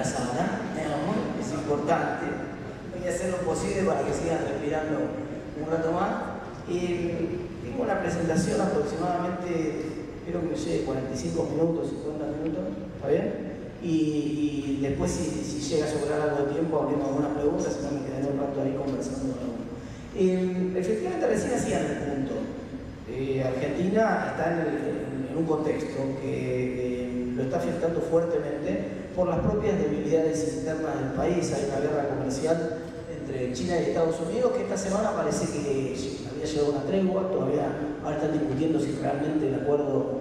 la sábana, digamos, es importante. Voy a hacer lo posible para que sigan respirando un rato más. Tengo una presentación aproximadamente, espero que me llegue 45 minutos, 50 minutos, ¿está bien? Y después si llega a sobrar algo de tiempo, hablemos algunas preguntas, si no me quedaré un rato ahí conversando. Efectivamente recién hacían el punto. Argentina está en un contexto que lo está afectando fuertemente por las propias debilidades internas del país. Hay una guerra comercial entre China y Estados Unidos que esta semana parece que había llegado a una tregua, todavía ahora están discutiendo si realmente el acuerdo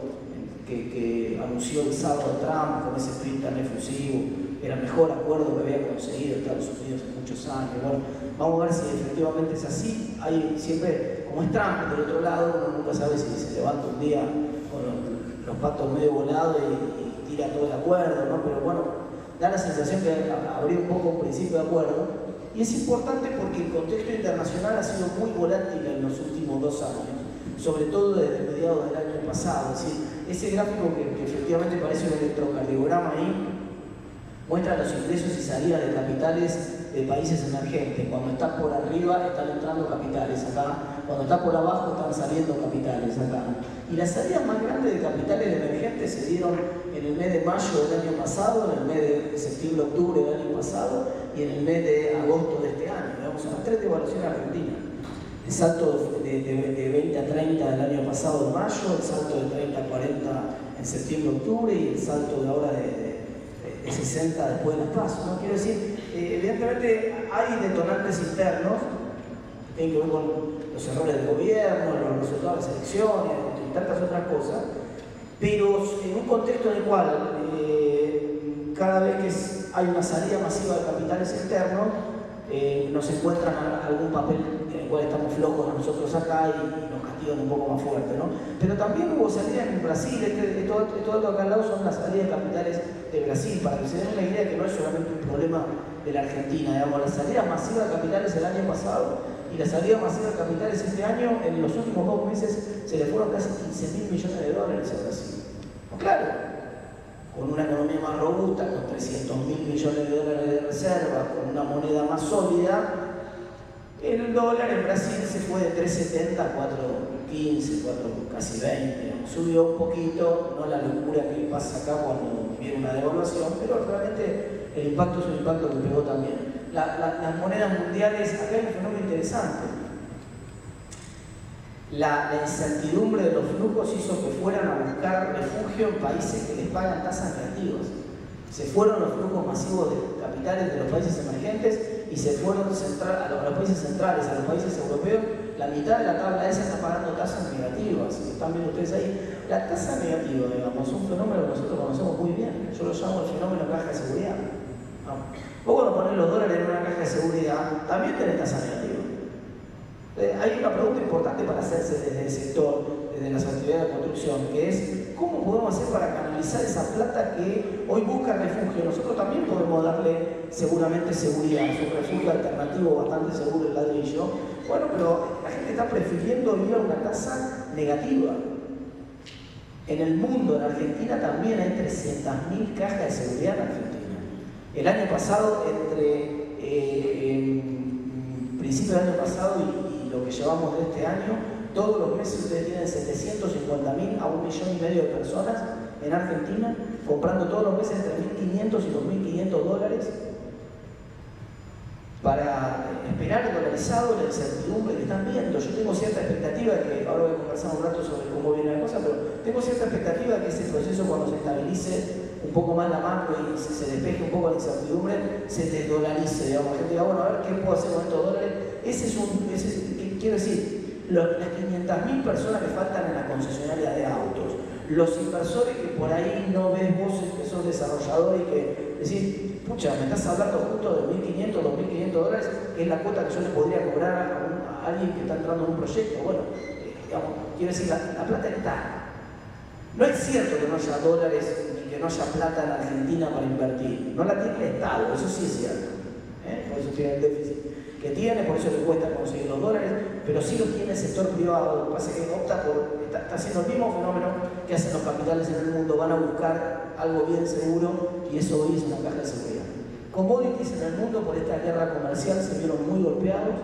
que anunció el sábado Trump con ese tweet tan efusivo era el mejor acuerdo que había conseguido Estados Unidos en muchos años. Bueno, vamos a ver si efectivamente es así. Hay siempre, como es Trump del otro lado, uno nunca sabe si se levanta un día con los patos medio volados y tira todo el acuerdo, ¿no? Pero bueno, da la sensación que habría un poco un principio de acuerdo. Y es importante porque el contexto internacional ha sido muy volátil en los últimos 2 años, sobre todo desde mediados del año pasado. Es decir, ese gráfico que efectivamente parece un electrocardiograma ahí, muestra los ingresos y salidas de capitales de países emergentes. Cuando está por arriba están entrando capitales acá, cuando está por abajo están saliendo capitales acá. Y las salidas más grandes de capitales emergentes se dieron en el mes de mayo del año pasado, en el mes de septiembre-octubre del año pasado y en el mes de agosto de este año. Vamos a las 3 devaluaciones argentinas. El salto de 20 a 30 del año pasado en mayo, el salto de 30 a 40 en septiembre-octubre y el salto de ahora de 60 después de las PASO, ¿no? Quiero decir, evidentemente hay detonantes internos que tienen que ver con los errores del gobierno, los resultados de las elecciones y tantas otras cosas, pero en un contexto en el cual cada vez que hay una salida masiva de capitales externos, nos encuentran algún papel en el cual estamos flojos nosotros acá y nos castigan un poco más fuerte, ¿no? Pero también hubo salidas en Brasil, todo acá al lado son las salidas de capitales de Brasil, para que se den una idea que no es solamente un problema de la Argentina, digamos, las salidas masivas de capitales el año pasado y las salidas masivas de capitales este año, en los últimos 2 meses se le fueron casi 15.000 millones de dólares a Brasil. Pues claro, con una economía más robusta, con 300.000 millones de dólares de reserva, con una moneda más sólida, el dólar en Brasil se fue de 3.70 a 4.15, casi 20. Subió un poquito, no la locura que pasa acá cuando viene una devaluación, pero realmente el impacto es un impacto que pegó también. Las monedas mundiales, acá hay un fenómeno interesante. La incertidumbre de los flujos hizo que fueran a buscar refugio en países que les pagan tasas negativas. Se fueron los flujos masivos de capitales de los países emergentes y se fueron a los países centrales, a los países europeos. La mitad de la tabla esa está pagando tasas negativas. Están viendo ustedes ahí. La tasa negativa, digamos, es un fenómeno que nosotros conocemos muy bien. Yo lo llamo el fenómeno caja de seguridad. Vos cuando pones los dólares en una caja de seguridad, también tenés tasa negativa. Hay una pregunta importante para hacerse desde el sector, desde las actividades de construcción, que es ¿cómo podemos hacer para canalizar esa plata que hoy busca refugio? Nosotros también podemos darle seguramente seguridad, es un refugio alternativo bastante seguro el ladrillo. Bueno, pero la gente está prefiriendo ir a una tasa negativa. En el mundo, en Argentina, también hay 300.000 cajas de seguridad en Argentina. El año pasado, entre principio del año pasado y lo que llevamos de este año, todos los meses ustedes tienen 750.000 a 1,5 millones de personas en Argentina, comprando todos los meses entre 1.500 y 2.500 dólares para esperar el dolarizado, la incertidumbre que están viendo. Yo tengo cierta expectativa de que, ahora voy a conversar un rato sobre cómo viene la cosa, pero tengo cierta expectativa de que ese proceso, cuando se estabilice un poco más la macro y se despeje un poco la incertidumbre, se desdolarice, digamos. La gente diga, bueno, a ver qué puedo hacer con estos dólares. Quiero decir, las 500.000 personas que faltan en la concesionaria de autos, los inversores que por ahí no ves vos que sos desarrollador y que decís, pucha, me estás hablando justo de 1.500, 2.500 dólares, que es la cuota que yo le podría cobrar a alguien que está entrando en un proyecto. Bueno, digamos, quiero decir, la plata está. No es cierto que no haya dólares ni que no haya plata en Argentina para invertir. No la tiene el Estado, eso sí es cierto. Por eso tiene el déficit que tiene, por eso le cuesta conseguir los dólares, pero sí los tiene el sector privado. Lo que pasa es que opta está haciendo el mismo fenómeno que hacen los capitales en el mundo. Van a buscar algo bien seguro y eso hoy es una caja de seguridad. commodities en el mundo por esta guerra comercial se vieron muy golpeados.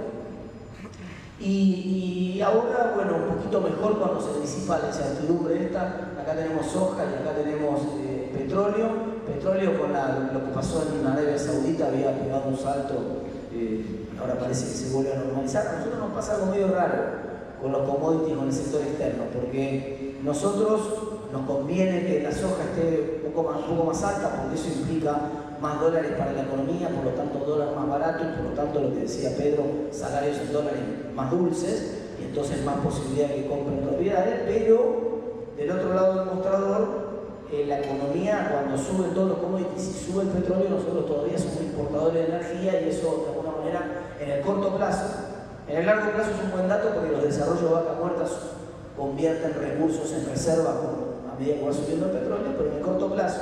Y ahora, bueno, un poquito mejor cuando se disipa la incertidumbre esta. Acá tenemos soja y acá tenemos petróleo. Petróleo con lo que pasó en Arabia Saudita había pegado un salto, ahora parece que se vuelve a normalizar. A nosotros nos pasa algo medio raro con los commodities, con el sector externo, porque nosotros nos conviene que la soja esté un poco más alta, porque eso implica más dólares para la economía, por lo tanto dólar más barato y por lo tanto lo que decía Pedro, salarios en dólares más dulces y entonces más posibilidad de que compren propiedades, pero del otro lado del mostrador la economía, cuando suben todos los commodities y sube el petróleo, nosotros todavía somos importadores de energía y eso de alguna manera en el corto plazo, en el largo plazo es un buen dato porque los desarrollos de vacas muertas convierten recursos en reserva a medida que va subiendo el petróleo, pero en el corto plazo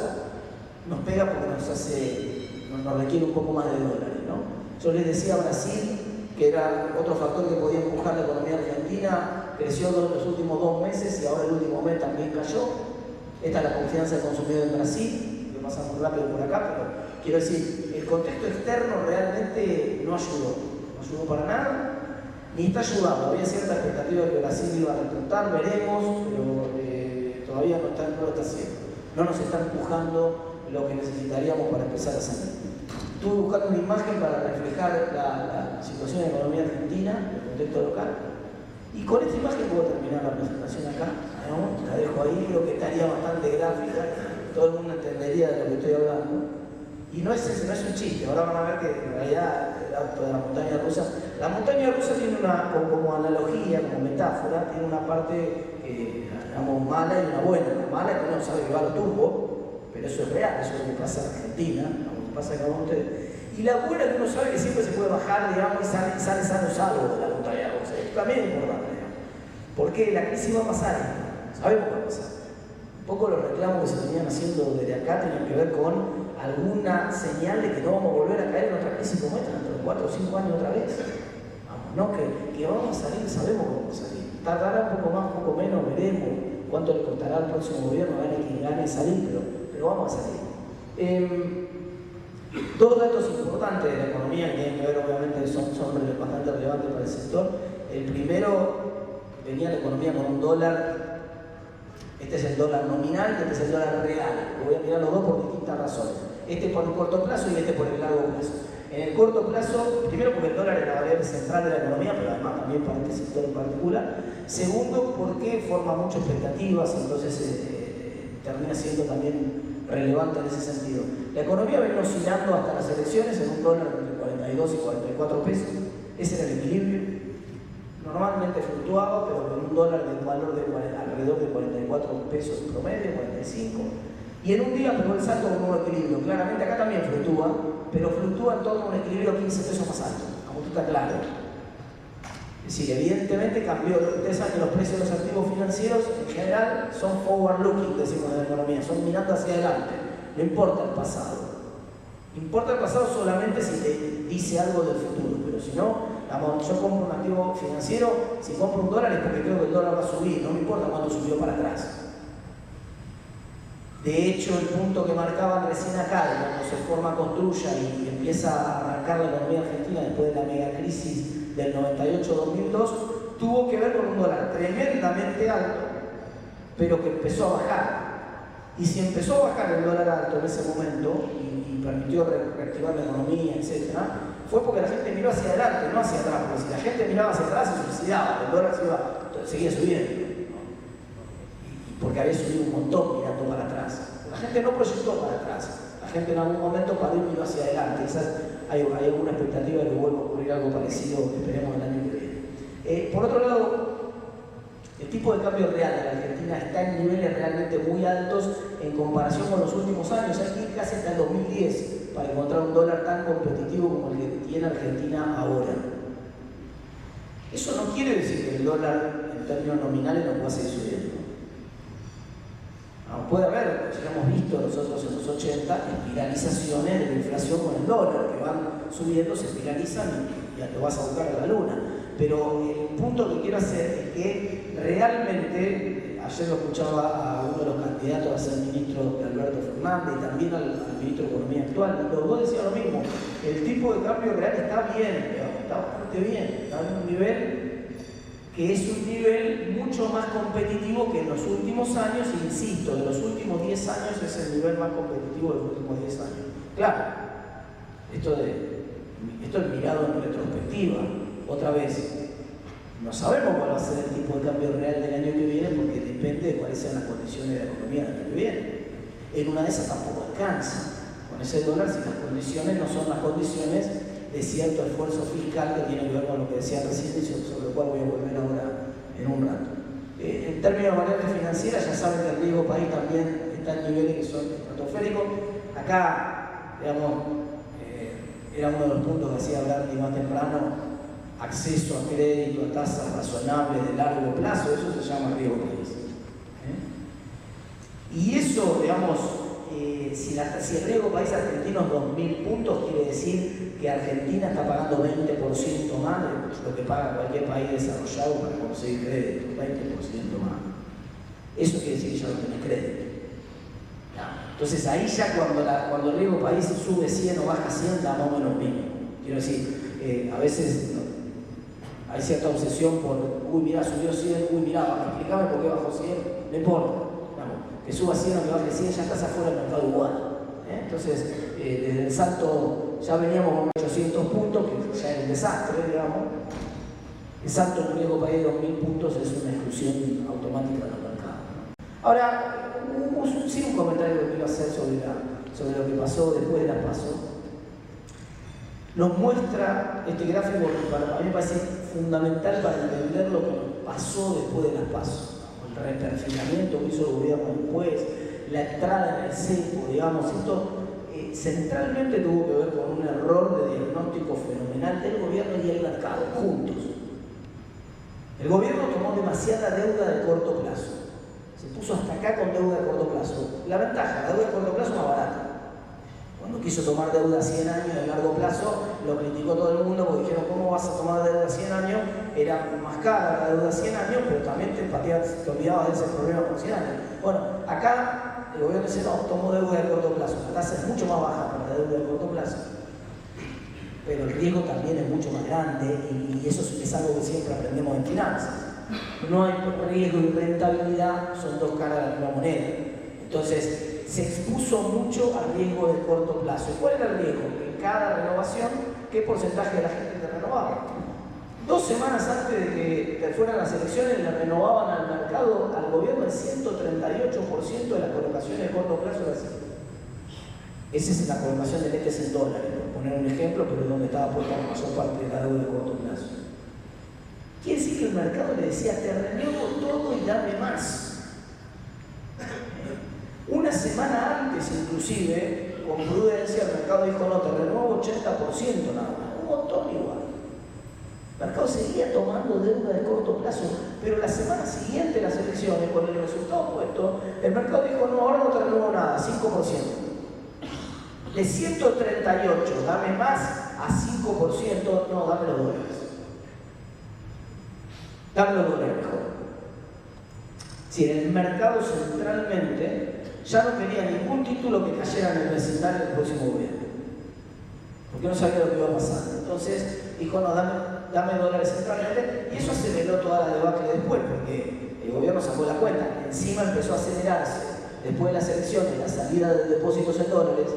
nos pega porque nos requiere un poco más de dólares, ¿no? Yo les decía Brasil, que era otro factor que podía empujar la economía argentina, creció en los últimos 2 meses y ahora el último mes también cayó. Esta es la confianza del consumidor en Brasil, que pasa muy rápido por acá, pero quiero decir, el contexto externo realmente no ayudó para nada, ni está ayudando. Había cierta expectativa de que Brasil iba a repuntar, veremos, pero todavía no lo está haciendo. No nos está empujando lo que necesitaríamos para empezar a salir. Estuve buscando una imagen para reflejar la situación de la economía argentina, el contexto local, y con esta imagen puedo terminar la presentación acá, ¿no? La dejo ahí, creo que estaría bastante gráfica, todo el mundo entendería de lo que estoy hablando. Y no es un chiste, ahora van a ver que en realidad el auto de la montaña rusa tiene una, como analogía, como metáfora, tiene una parte digamos, mala y una buena. La mala es que uno sabe que va a lo turbo, pero eso es real, eso es lo que pasa en Argentina, lo que pasa acá con ustedes. Y la buena es que uno sabe que siempre se puede bajar, digamos, y sale sano y salvo de la montaña rusa. Esto también es importante, digamos. Porque la crisis va a pasar, sabemos que va a pasar. Un poco los reclamos que se venían haciendo desde acá tenían que ver con alguna señal de que no vamos a volver a caer en otra crisis como esta, dentro de 4 o 5 años otra vez. Vamos, no, que vamos a salir, sabemos que vamos a salir. Tardará un poco más, un poco menos, veremos cuánto le costará al próximo gobierno, gane quien gane salir, pero vamos a salir. 2 datos importantes de la economía que tienen que ver, obviamente, son bastante relevantes para el sector. El primero, venía la economía con un dólar. Este es el dólar nominal y este es el dólar real. Lo voy a mirar los dos por distintas razones. Este por el corto plazo y este por el largo plazo. En el corto plazo, primero porque el dólar es la variable central de la economía, pero además también para este sector en particular. Segundo, porque forma muchas expectativas, entonces termina siendo también relevante en ese sentido. La economía viene oscilando hasta las elecciones en un dólar entre 42 y 44 pesos. Ese era el equilibrio. Normalmente fluctuaba, pero con un dólar de valor de alrededor de 44 pesos promedio, 45. Y en un día pegó el salto con un nuevo equilibrio. Claramente acá también fluctúa, pero fluctúa en torno a un equilibrio 15 pesos más alto. Como tú está claro. Es decir, evidentemente cambió. Ustedes saben que los precios de los activos financieros en general son forward looking, decimos en la economía, son mirando hacia adelante. No importa el pasado. Importa el pasado solamente si te dice algo del futuro, pero si no, yo compro un activo financiero, si compro un dólar es porque creo que el dólar va a subir, no me importa cuánto subió para atrás. De hecho, el punto que marcaban recién acá, cuando se forma Construya y empieza a arrancar la economía argentina después de la megacrisis del 98-2002, tuvo que ver con un dólar tremendamente alto, pero que empezó a bajar. Y si empezó a bajar el dólar alto en ese momento y permitió reactivar la economía, etc., fue porque la gente miró hacia adelante, no hacia atrás, porque si la gente miraba hacia atrás se suicidaba, el dólar seguía subiendo, ¿no? Y porque había subido un montón mirando para atrás. La gente no proyectó para atrás, la gente en algún momento paró y miró hacia adelante. Hay alguna expectativa de que vuelva a ocurrir algo parecido, esperemos el año que viene. Por otro lado, el tipo de cambio real de la Argentina está en niveles realmente muy altos en comparación con los últimos años. Hay que ir casi hasta el 2010 para encontrar un dólar tan competitivo como el que tiene Argentina ahora. Eso no quiere decir que el dólar en términos nominales no pueda seguir subiendo. Puede haber, ya hemos visto nosotros en los 80, espiralizaciones de la inflación con el dólar, que van subiendo, se espiralizan y ya te vas a buscar a la luna. Pero el punto que quiero hacer es que realmente ayer lo escuchaba a uno de los candidatos a ser ministro de Alberto Fernández y también al ministro de Economía actual, y los dos decían lo mismo, el tipo de cambio real está bien, está bastante bien, está en un nivel que es un nivel mucho más competitivo que en los últimos años, e insisto, de los últimos 10 años es el nivel más competitivo de los últimos 10 años. Claro, esto es mirado en retrospectiva, otra vez. No sabemos cuál va a ser el tipo de cambio real del año que viene porque depende de cuáles sean las condiciones de la economía del año que viene. En una de esas tampoco alcanza con ese dólar si las condiciones no son las condiciones de cierto esfuerzo fiscal que tiene que ver con lo que decía recién y sobre lo cual voy a volver ahora en un rato. En términos de variables financieras, ya saben que el riesgo país también está en niveles que son estratosféricos. Acá, digamos, era uno de los puntos que hacía hablar más temprano. Acceso a crédito a tasas razonables de largo plazo, eso se llama riesgo país. Y eso, digamos, si el riesgo país argentino es 2.000 puntos, quiere decir que Argentina está pagando 20% más de lo que paga cualquier país desarrollado para conseguir crédito, 20% más. Eso quiere decir que ya no tenés crédito. Entonces ahí ya cuando el riesgo país sube 100 o baja 100, da más o menos mínimo. Quiero decir, a veces hay cierta obsesión por, uy, mira, subió 100, uy, mira, explícame por qué bajó 100, no importa. Que suba 100 o que baje 100, ya estás afuera del mercado igual. Entonces, desde el salto, ya veníamos con 800 puntos, que ya era un desastre, digamos. El salto en un riesgo país de 2.000 puntos es una exclusión automática de los mercados. Ahora, sí, un comentario que quiero hacer sobre lo que pasó después de las PASO. Nos muestra este gráfico que para mí me parece fundamental para entender lo que nos pasó después de las PASO. El reperfilamiento que hizo el gobierno después, la entrada en el cepo, digamos, esto centralmente tuvo que ver con un error de diagnóstico fenomenal del gobierno y el mercado juntos. El gobierno tomó demasiada deuda de corto plazo. Se puso hasta acá con deuda de corto plazo. La ventaja, la deuda de corto plazo es más barata. Cuando quiso tomar deuda a 100 años de largo plazo, lo criticó todo el mundo porque dijeron, ¿cómo vas a tomar deuda a 100 años? Era más cara la deuda a 100 años, pero también te olvidabas de ese problema por 100 años. Bueno, acá el gobierno dice, no, tomó deuda de corto plazo. La tasa es mucho más baja para la deuda de corto plazo, pero el riesgo también es mucho más grande y eso es algo que siempre aprendemos en finanzas. No hay riesgo y rentabilidad, son dos caras de la misma moneda. Entonces, se expuso mucho al riesgo de corto plazo. ¿Y cuál era el riesgo? En cada renovación, ¿qué porcentaje de la gente te renovaba? 2 semanas antes de que fueran las elecciones, le renovaban al mercado, al gobierno, el 138% de las colocaciones de corto plazo era así. Esa es la colocación de netes en dólares, por poner un ejemplo, pero es donde estaba puesta la mayor parte de la deuda de corto plazo. Quiere decir que el mercado le decía, te renuevo todo y dame más. Una semana antes, inclusive, con prudencia, el mercado dijo, no, te renuevo 80% nada más. Un montón igual. El mercado seguía tomando deuda de corto plazo, pero la semana siguiente las elecciones, con el resultado puesto, el mercado dijo, no, ahora no te renuevo nada, 5%. De 138, dame más, a 5%, no, dame los dólares. Dame los dólares mejor. Si en el mercado centralmente ya no quería ningún título que cayera en el vecindario del próximo gobierno, porque no sabía lo que iba a pasar. Entonces dijo, no, dame dólares centralmente, y eso aceleró toda la debacle después, porque el gobierno sacó la cuenta. Encima empezó a acelerarse, después de las elecciones, la salida de depósitos en dólares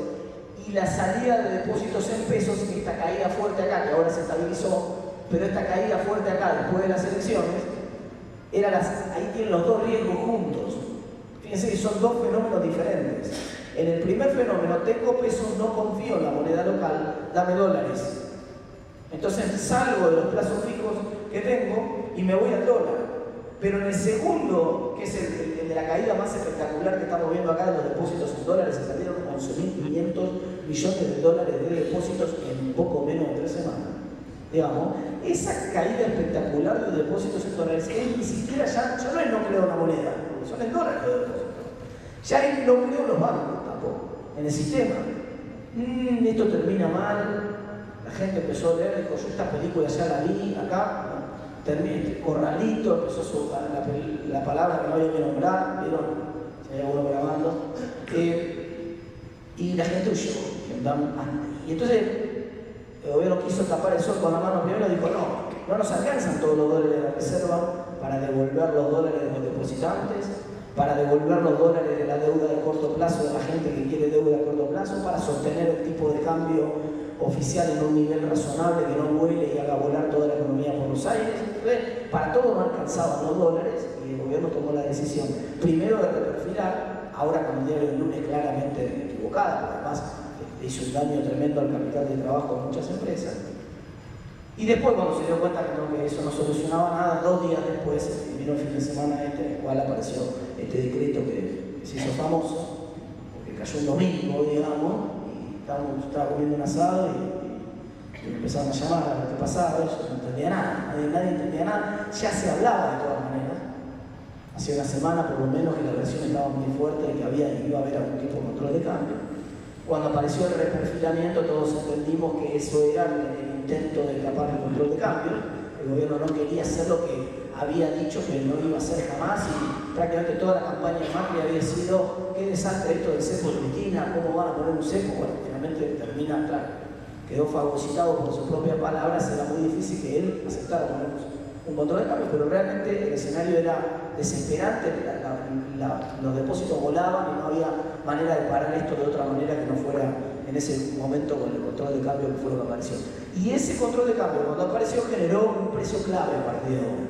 y la salida de depósitos en pesos, esta caída fuerte acá, que ahora se estabilizó, pero esta caída fuerte acá después de las elecciones, ahí tienen los dos riesgos juntos. Fíjense que son dos fenómenos diferentes. En el primer fenómeno, tengo pesos, no confío en la moneda local, dame dólares. Entonces salgo de los plazos fijos que tengo y me voy al dólar. Pero en el segundo, que es el de la caída más espectacular que estamos viendo acá de los depósitos en dólares, se perdieron 11.500 millones de dólares de depósitos en poco menos de 3 semanas. Digamos, esa caída espectacular de depósitos en dólares, él ni siquiera ya no es no creo una moneda, porque son en dólares los depósitos. Ya él no creo los bancos tampoco, en el sistema. Esto termina mal, la gente empezó a leer, dijo, yo esta película ya la vi acá, Corralito, empezó la palabra que no había que nombrar, ¿vieron? Si hay alguno grabando. Y la gente huyó. Y entonces el gobierno quiso tapar el sol con la mano primero y dijo, no nos alcanzan todos los dólares de la reserva para devolver los dólares de los depositantes, para devolver los dólares de la deuda de corto plazo de la gente que quiere deuda a corto plazo, para sostener el tipo de cambio oficial en un nivel razonable que no vuele y haga volar toda la economía por los aires. Entonces, para todo no alcanzaban los dólares y el gobierno tomó la decisión primero de reperfilar, ahora con el diario del lunes claramente equivocada, porque además hizo un daño tremendo al capital de trabajo de muchas empresas. Y después, cuando se dio cuenta que eso no solucionaba nada, 2 días después, vino el fin de semana en el cual apareció este decreto que se hizo famoso, porque cayó un domingo, digamos, y estaba comiendo un asado y me empezaron a llamar a ver qué pasaba, yo no entendía nada, nadie entendía nada, ya se hablaba de todas maneras. Hacía una semana por lo menos que la versión estaba muy fuerte de que iba a haber algún tipo de control de cambio. Cuando apareció el reperfilamiento, todos entendimos que eso era el intento de escapar del control de cambio. El gobierno no quería hacer lo que había dicho que no iba a hacer jamás, y prácticamente toda la campaña de Macri había sido: qué desastre esto del cepo de Cristina, cómo van a poner un cepo. Bueno, finalmente termina, claro, quedó fagocitado por sus propias palabras. Era muy difícil que él aceptara poner un control de cambio, pero realmente el escenario era desesperante. Los depósitos volaban y no había manera de parar esto de otra manera que no fuera en ese momento con el control de cambio, que fue lo que apareció. Y ese control de cambio, cuando apareció, generó un precio clave a partir de ahora,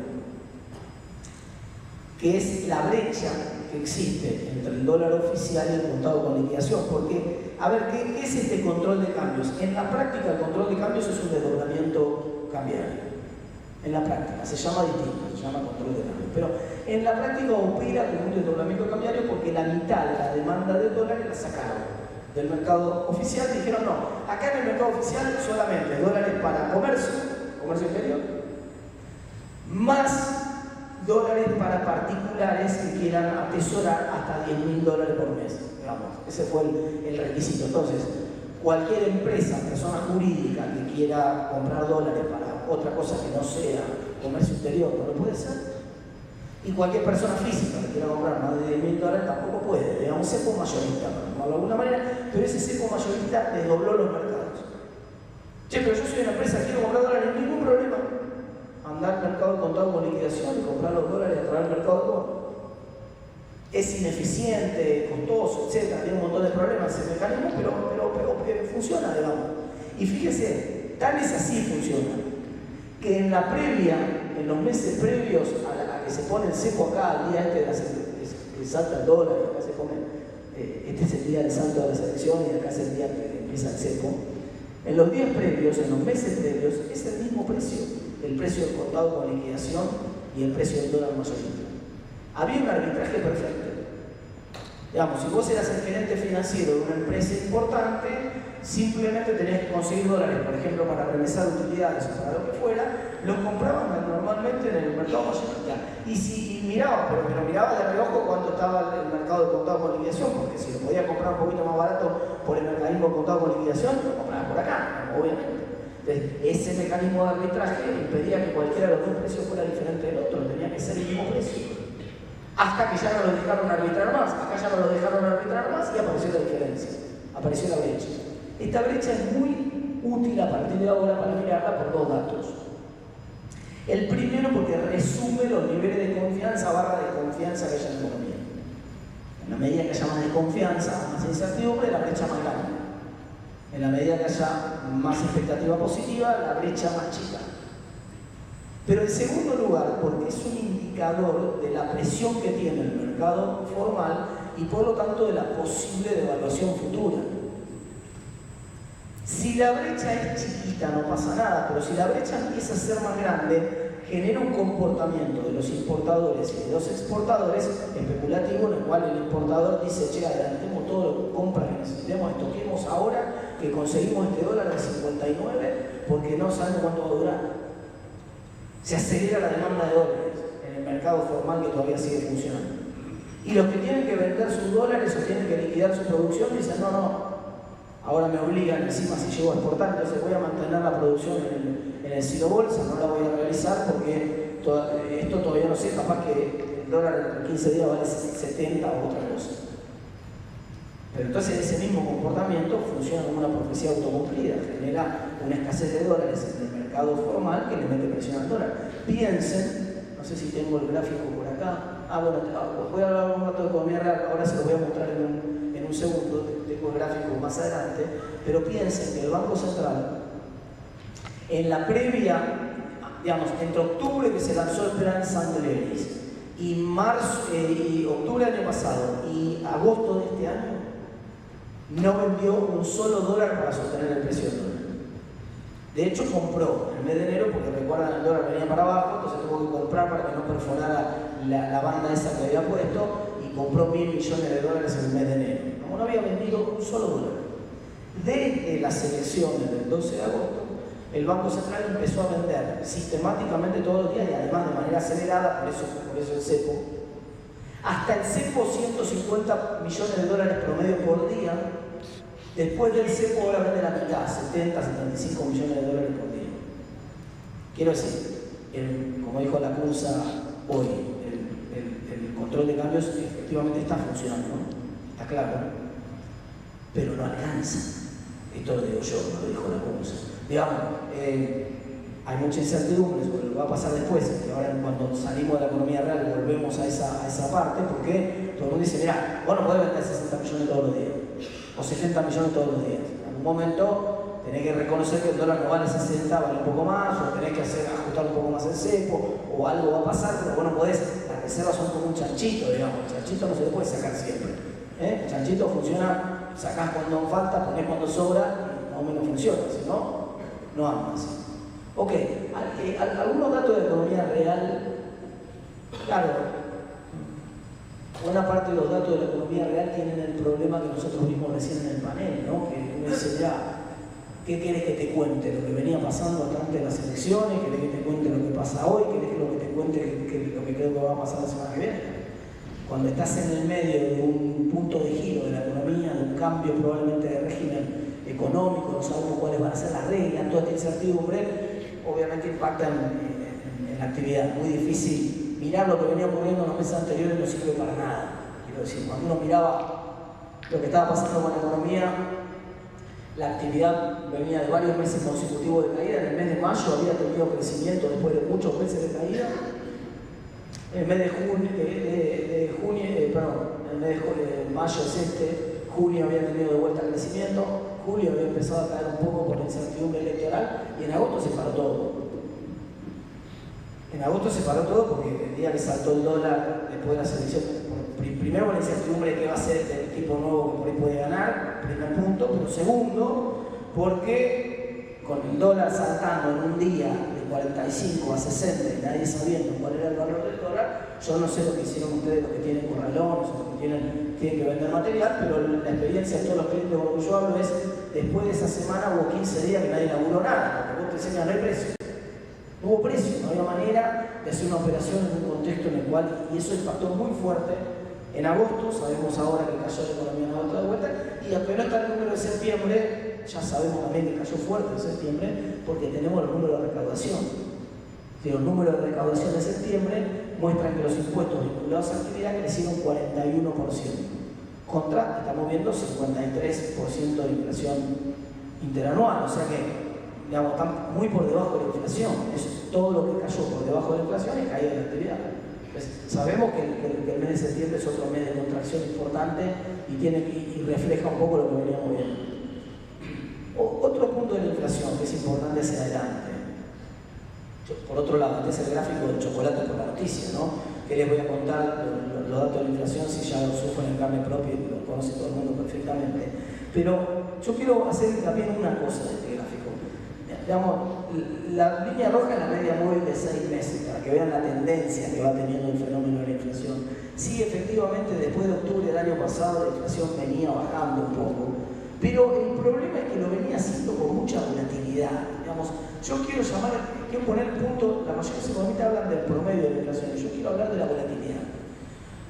que es la brecha que existe entre el dólar oficial y el contado con liquidación. Porque, a ver, ¿qué es este control de cambios? En la práctica, el control de cambios es un desdoblamiento cambiario. En la práctica, se llama distinto, se llama control de cambio. Pero en la práctica opera como un desdoblamiento cambiario, porque la mitad de la demanda de dólares la sacaron del mercado oficial. Dijeron: no, acá en el mercado oficial solamente dólares para comercio exterior, más dólares para particulares que quieran atesorar hasta $10.000 por mes, digamos. Ese fue el requisito. Entonces, cualquier empresa, persona jurídica que quiera comprar dólares para otra cosa que no sea comercio exterior, no lo puede hacer. Y cualquier persona física que quiera comprar más de $10.000 tampoco puede. Digamos, cepo mayorista, para llamarlo de alguna manera, pero ese cepo mayorista desdobló los mercados. Che, pero yo soy una empresa, quiero comprar dólares, ningún problema. Andar al mercado de contado con liquidación y comprar los dólares a través del mercado de bonos. Es ineficiente, costoso, etc. Tiene un montón de problemas ese mecanismo, pero funciona, digamos. Y fíjese, tal es así funciona, que en la previa, en los meses previos a que se pone el cepo acá, al día que salta el dólar, y acá se pone, este es el día del salto de las elecciones y acá es el día que empieza el cepo. En los días previos, en los meses previos, es el mismo precio, el precio del contado con liquidación y el precio del dólar mayorista. Había un arbitraje perfecto. Digamos, si vos eras el gerente financiero de una empresa importante, simplemente tenías que conseguir dólares, por ejemplo, para remesar utilidades o para lo que fuera, los compraban normalmente en el mercado mayorista. Y miraba, pero miraba de reojo cuánto estaba el mercado de contado con liquidación, porque si lo podía comprar un poquito más barato por el mecanismo de contado con liquidación, lo compraba por acá, obviamente. Entonces, ese mecanismo de arbitraje impedía que cualquiera de los dos precios fuera diferente del otro, tenía que ser el mismo precio. Hasta que ya no lo dejaron arbitrar más, acá ya no lo dejaron arbitrar más y apareció la diferencia, apareció la brecha. Esta brecha es muy útil a partir de ahora para mirarla por 2 datos. El primero, porque resume los niveles de confianza / desconfianza que hay en la economía. En la medida que haya más desconfianza, más incertidumbre, la brecha más grande. En la medida que haya más expectativa positiva, la brecha más chica. Pero en segundo lugar, porque es un indicador de la presión que tiene el mercado formal y por lo tanto de la posible devaluación futura. Si la brecha es chiquita no pasa nada, pero si la brecha empieza a ser más grande, genera un comportamiento de los importadores y de los exportadores especulativo, en el cual el importador dice: che, adelantemos todo lo que compra que necesitemos, toquemos ahora que conseguimos este dólar de 59 porque no sabemos cuánto va a durar. Se acelera la demanda de dólares en el mercado formal que todavía sigue funcionando. Y los que tienen que vender sus dólares o tienen que liquidar su producción dicen: no, ahora me obligan, encima si llego a exportar, entonces voy a mantener la producción en el he sido bolsa, no la voy a realizar porque esto todavía no sé, capaz que el dólar en 15 días vale 70 o otra cosa. Pero entonces ese mismo comportamiento funciona como una profecía autocumplida, genera una escasez de dólares en el mercado formal que le mete presión al dólar. Piensen, no sé si tengo el gráfico por acá, bueno, voy a hablar un rato de economía real, ahora se lo voy a mostrar en un segundo, tengo el gráfico más adelante, pero piensen que el Banco Central, en la previa, digamos, entre octubre que se lanzó el plan Sandleris y octubre del año pasado y agosto de este año, no vendió un solo dólar para sostener el precio del dólar. De hecho, compró en el mes de enero, porque recuerdan el dólar venía para abajo, entonces tuvo que comprar para que no perforara la banda esa que había puesto, y compró $1.000 millones en el mes de enero. No había vendido un solo dólar. Desde las elecciones del 12 de agosto, el Banco Central empezó a vender sistemáticamente todos los días y además de manera acelerada, por eso el cepo, hasta el cepo $150 millones promedio por día. Después del cepo ahora vende la mitad, 70, 75 millones de dólares por día. Quiero decir, como dijo la Cursa hoy, el control de cambios efectivamente está funcionando, ¿no? Está claro, ¿no? Pero no alcanza. Esto lo digo yo, no lo dijo la Cursa. Digamos, hay mucha incertidumbre sobre lo que va a pasar después, que ahora cuando salimos de la economía real volvemos a esa parte, porque todo el mundo dice, mira, vos no podés vender 60 millones todos los días, o 70 millones todos los días. En algún momento tenés que reconocer que el dólar no vale 60, vale un poco más, o tenés que ajustar un poco más el cepo, o algo va a pasar, pero vos no podés, las reservas son como un chanchito, digamos, el chanchito no se le puede sacar siempre. El chanchito funciona, sacás cuando falta, ponés cuando sobra, y más o menos funciona, si no, no anda así. Ok, algunos datos de economía real, claro, buena parte de los datos de la economía real tienen el problema que nosotros vimos recién en el panel, ¿no? Que uno dice, ya, ¿qué querés que te cuente? ¿Lo que venía pasando hasta antes de las elecciones? ¿Querés que te cuente lo que pasa hoy? ¿Querés que te cuente lo que creo que va a pasar la semana que viene? Cuando estás en el medio de un punto de giro de la economía, de un cambio probablemente de régimen económico, no sabemos cuáles van a ser las reglas, toda esta incertidumbre, obviamente impacta en la actividad. Muy difícil mirar lo que venía ocurriendo en los meses anteriores, no sirve para nada. Quiero decir, cuando uno miraba lo que estaba pasando con la economía, la actividad venía de varios meses consecutivos de caída. En el mes de mayo había tenido crecimiento después de muchos meses de caída. En el mes de mayo es junio había tenido de vuelta crecimiento, julio había empezado a caer un poco por la incertidumbre electoral y en agosto se paró todo. En agosto se paró todo porque el día que saltó el dólar después de las elecciones, primero por la incertidumbre de qué va a ser el tipo nuevo que por ahí puede ganar, primer punto, pero segundo, porque con el dólar saltando en un día de 45 a 60 y nadie sabiendo cuál era el valor del dólar, yo no sé lo que hicieron ustedes, los que tienen corralones, los que tienen que vender material, pero la experiencia de todos los clientes con los que yo hablo es, después de esa semana hubo 15 días que nadie laburó nada, porque vos te enseñan, no hay precio. No hubo precio, no había manera de hacer una operación en un contexto en el cual, y eso impactó muy fuerte en agosto, sabemos ahora que cayó la economía en agosto de vuelta, y apenas está el número de septiembre, ya sabemos también que cayó fuerte en septiembre, porque tenemos los números de recaudación. Si los números de recaudación de septiembre muestran que los impuestos vinculados a actividad crecieron 41%, contra, estamos viendo, 53% de inflación interanual, o sea que digamos, están muy por debajo de la inflación. Todo lo que cayó por debajo de la inflación es caída de la actividad. Entonces, sabemos que el mes de septiembre es otro mes de contracción importante y refleja un poco lo que veníamos viendo. Otro punto de la inflación que es importante hacia adelante. Por otro lado, este es el gráfico del chocolate por la noticia, ¿no? Que les voy a contar los datos de la inflación si ya lo sufren en carne propia y lo conoce todo el mundo perfectamente. Pero yo quiero hacer hincapié en una cosa de este gráfico. Digamos, la línea roja es la media móvil de 6 meses, para que vean la tendencia que va teniendo el fenómeno de la inflación. Sí, efectivamente, después de octubre del año pasado, la inflación venía bajando un poco, pero el problema es que lo venía haciendo con mucha volatilidad. Digamos, yo quiero poner el punto, la mayoría de los economistas hablan del promedio de la inflación, y yo quiero hablar de la volatilidad.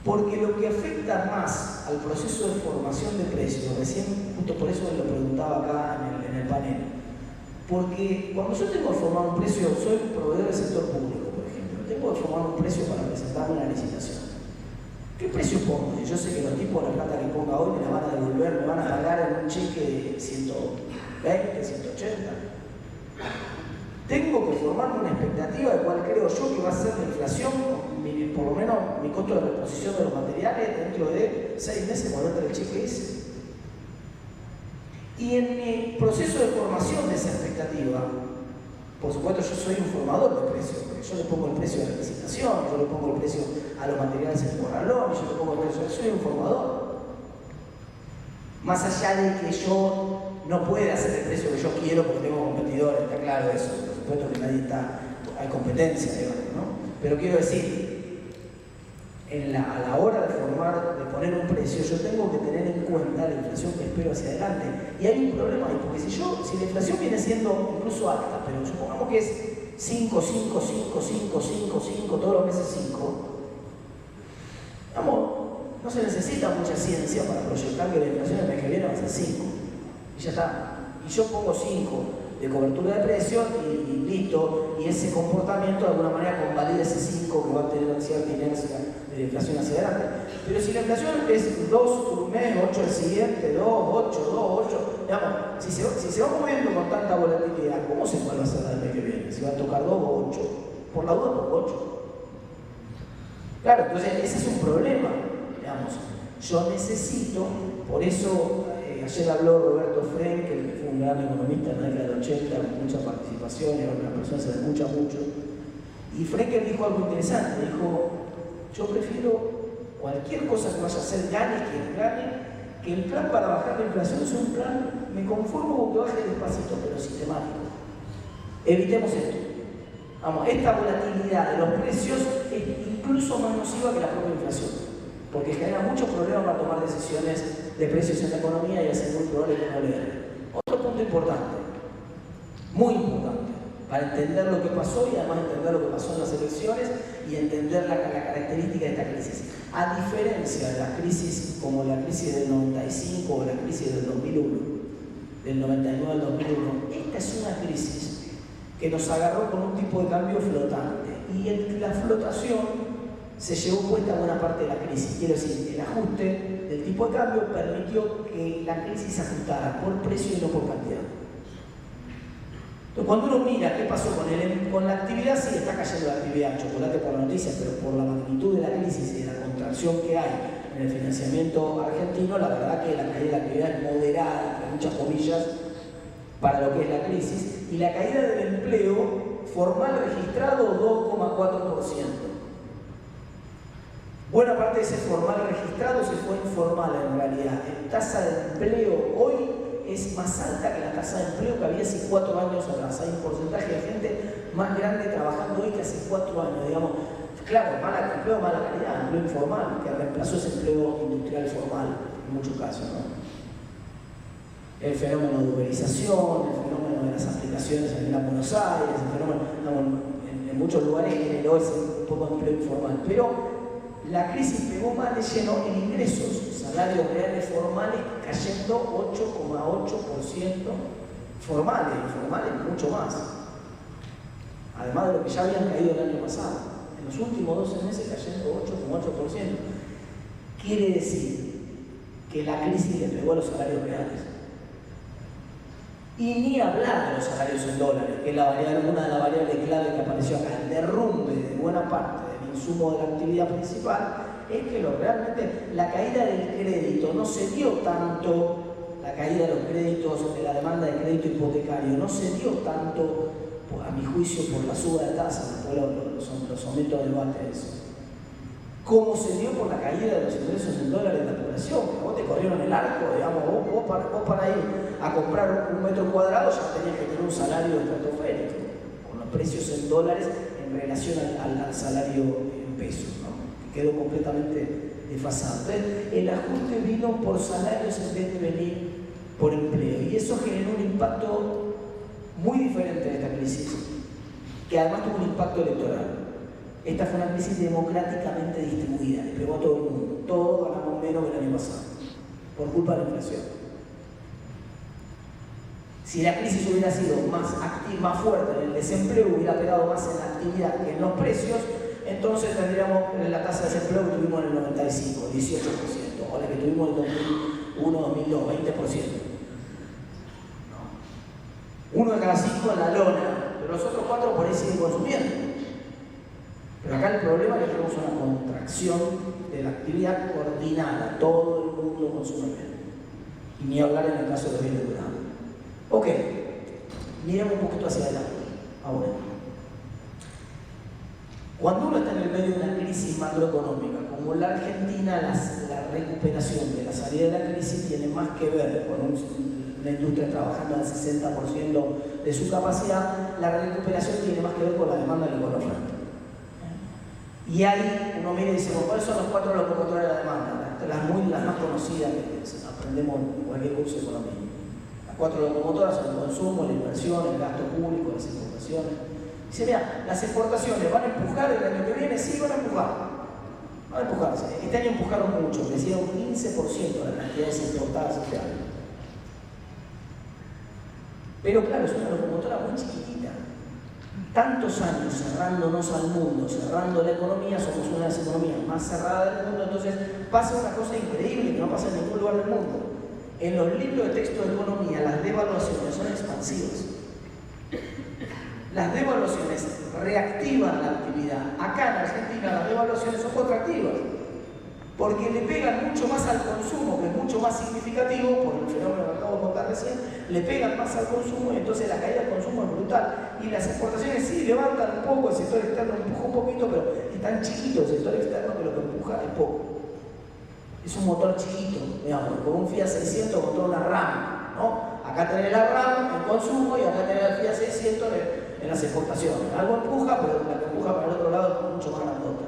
Porque lo que afecta más al proceso de formación de precios, recién, justo por eso lo preguntaba acá en el panel, Porque cuando yo tengo que formar un precio, soy proveedor del sector público, por ejemplo, tengo que formar un precio para presentar una licitación. ¿Qué precio pongo? Yo sé que los tipos, la plata que ponga hoy me la van a devolver, me van a pagar en un cheque de 120, 180. Tengo que formar una expectativa de cuál creo yo que va a ser la inflación, por lo menos mi costo de reposición de los materiales dentro de 6 meses cuando entre el cheque ese. Y en mi proceso de formación de esa expectativa, por supuesto yo soy un formador de precios, porque yo le pongo el precio de la licitación, yo le pongo el precio a los materiales en corralón, yo le pongo el precio, soy un formador. Más allá de que yo no pueda hacer el precio que yo quiero porque tengo competidores, está claro eso, por supuesto que nadie está, hay competencia, digamos, ¿no? Pero quiero decir, a la hora de poner un precio, yo tengo que tener en cuenta la inflación que espero hacia adelante. Y hay un problema ahí, porque si la inflación viene siendo incluso alta, pero supongamos que es 5, 5, 5, 5, 5, 5, todos los meses 5, vamos, no se necesita mucha ciencia para proyectar que la inflación el mes que viene va a ser 5. Y ya está. Y yo pongo 5 de cobertura de precios y listo, y ese comportamiento de alguna manera convalida ese 5 que va a tener cierta inercia de la inflación hacia adelante. Pero si la inflación es 2 un mes, 8 el siguiente, 2, 8, 2, 8, digamos, si se va moviendo con tanta volatilidad, ¿cómo se puede hacer el mes que viene? Si va a tocar 2 o 8, por la duda por 8. Claro, entonces ese es un problema, digamos. Yo necesito, por eso ayer habló Roberto Frenk, que fue un gran economista en la década del 80, con mucha participación, y una persona que se le escucha mucho. Y Frenk dijo algo interesante, dijo, yo prefiero cualquier cosa que vaya a hacer, gane quien gane, que el plan para bajar la inflación sea un plan, me conformo con que baje despacito, pero sistemático. Evitemos esto. Vamos, esta volatilidad de los precios es incluso más nociva que la propia inflación, porque genera muchos problemas para tomar decisiones de precios en la economía y hace muy probable que no le den. Otro punto importante, muy importante, para entender lo que pasó y además entender lo que pasó en las elecciones y entender la característica de esta crisis. A diferencia de las crisis como la crisis del 95 o la crisis del 2001, del 99 al 2001, esta es una crisis que nos agarró con un tipo de cambio flotante y la flotación se llevó puesta buena parte de la crisis. Quiero decir, el ajuste del tipo de cambio permitió que la crisis se ajustara por precio y no por cantidad. Entonces, cuando uno mira qué pasó con la actividad, sí está cayendo la actividad, chocolate por la noticia, pero por la magnitud de la crisis y de la contracción que hay en el financiamiento argentino, la verdad que la caída de la actividad es moderada, entre muchas comillas, para lo que es la crisis, y la caída del empleo formal registrado 2,4%. Buena parte de ese formal registrado se fue informal en realidad. La tasa de empleo hoy es más alta que la tasa de empleo que había hace 4 años atrás. Hay un porcentaje de gente más grande trabajando hoy que hace 4 años, digamos. Claro, empleo de mala calidad, empleo informal, que reemplazó ese empleo industrial formal en muchos casos, ¿no? El fenómeno de uberización, el fenómeno de las aplicaciones en Gran Buenos Aires, el fenómeno en muchos lugares generó ese un poco de empleo informal. Pero la crisis pegó más de lleno en ingresos, salarios reales formales cayendo 8,8%, formales, informales mucho más. Además de lo que ya habían caído el año pasado. En los últimos 12 meses cayendo 8,8%. Quiere decir que la crisis le pegó a los salarios reales. Y ni hablar de los salarios en dólares, que es una de las variables clave que apareció acá. El derrumbe de buena parte del insumo de la actividad principal es que realmente la caída del crédito no se dio tanto, la caída de los créditos, de la demanda de crédito hipotecario, no se dio tanto, a mi juicio, por la suba de tasas, después los aumentos de debate de eso, como se dio por la caída de los ingresos en dólares de la población, que vos te corrieron el arco, digamos, vos para ir a comprar un metro cuadrado ya tenías que tener un salario estratosférico, con los precios en dólares en relación al salario en pesos, ¿no? Que quedó completamente desfasado. Entonces, el ajuste vino por salarios en vez de venir por empleo, y eso generó un impacto muy diferente de esta crisis, que además tuvo un impacto electoral. Esta fue una crisis democráticamente distribuida, le pegó a todo el mundo, todos ganamos menos que el año pasado, por culpa de la inflación. Si la crisis hubiera sido más fuerte en el desempleo, hubiera pegado más en la actividad que en los precios, entonces tendríamos la tasa de desempleo que tuvimos en el 95, 18%, o la que tuvimos en el 2001, 2002, 20%. Uno de cada 5 en la lona, pero los otros 4 por ahí siguen consumiendo. Pero acá el problema es que tenemos una contracción de la actividad coordinada, todo el mundo consume menos. Y ni hablar en el caso de los bienes durables. Ok, miremos un poquito hacia adelante. Ahora, cuando uno está en el medio de una crisis macroeconómica, como la Argentina, la recuperación de la salida de la crisis tiene más que ver con una industria trabajando al 60% de su capacidad, la recuperación tiene más que ver con la demanda y con la oferta. Y ahí uno mira y dice, bueno, ¿cuáles son los 4 locomotores de la demanda? Las más conocidas que aprendemos en cualquier curso de economía. Las 4 locomotoras son el consumo, la inversión, el gasto público, las exportaciones. Dice, mira, las exportaciones van a empujar el año que viene, sí van a empujar. Van a empujarse. Este año empujaron mucho, crecieron 15% las cantidades exportadas este año. Pero claro, es una locomotora muy chiquitita. Tantos años cerrándonos al mundo, cerrando la economía, somos una de las economías más cerradas del mundo, entonces pasa una cosa increíble que no pasa en ningún lugar del mundo. En los libros de texto de economía, las devaluaciones son expansivas. Las devaluaciones reactivan la actividad. Acá en Argentina las devaluaciones son contractivas, porque le pegan mucho más al consumo, que es mucho más significativo, por el fenómeno que acabo de contar recién, le pegan más al consumo y entonces la caída del consumo es brutal. Y las exportaciones sí levantan un poco, el sector externo empuja un poquito, pero es tan chiquito el sector externo que lo que empuja es poco. Es un motor chiquito, digamos, con un Fiat 600 contra una RAM, ¿no? Acá tenés la RAM en consumo y acá tenés el Fiat 600 en las exportaciones. Algo empuja, pero la que empuja para el otro lado es mucho más grandota.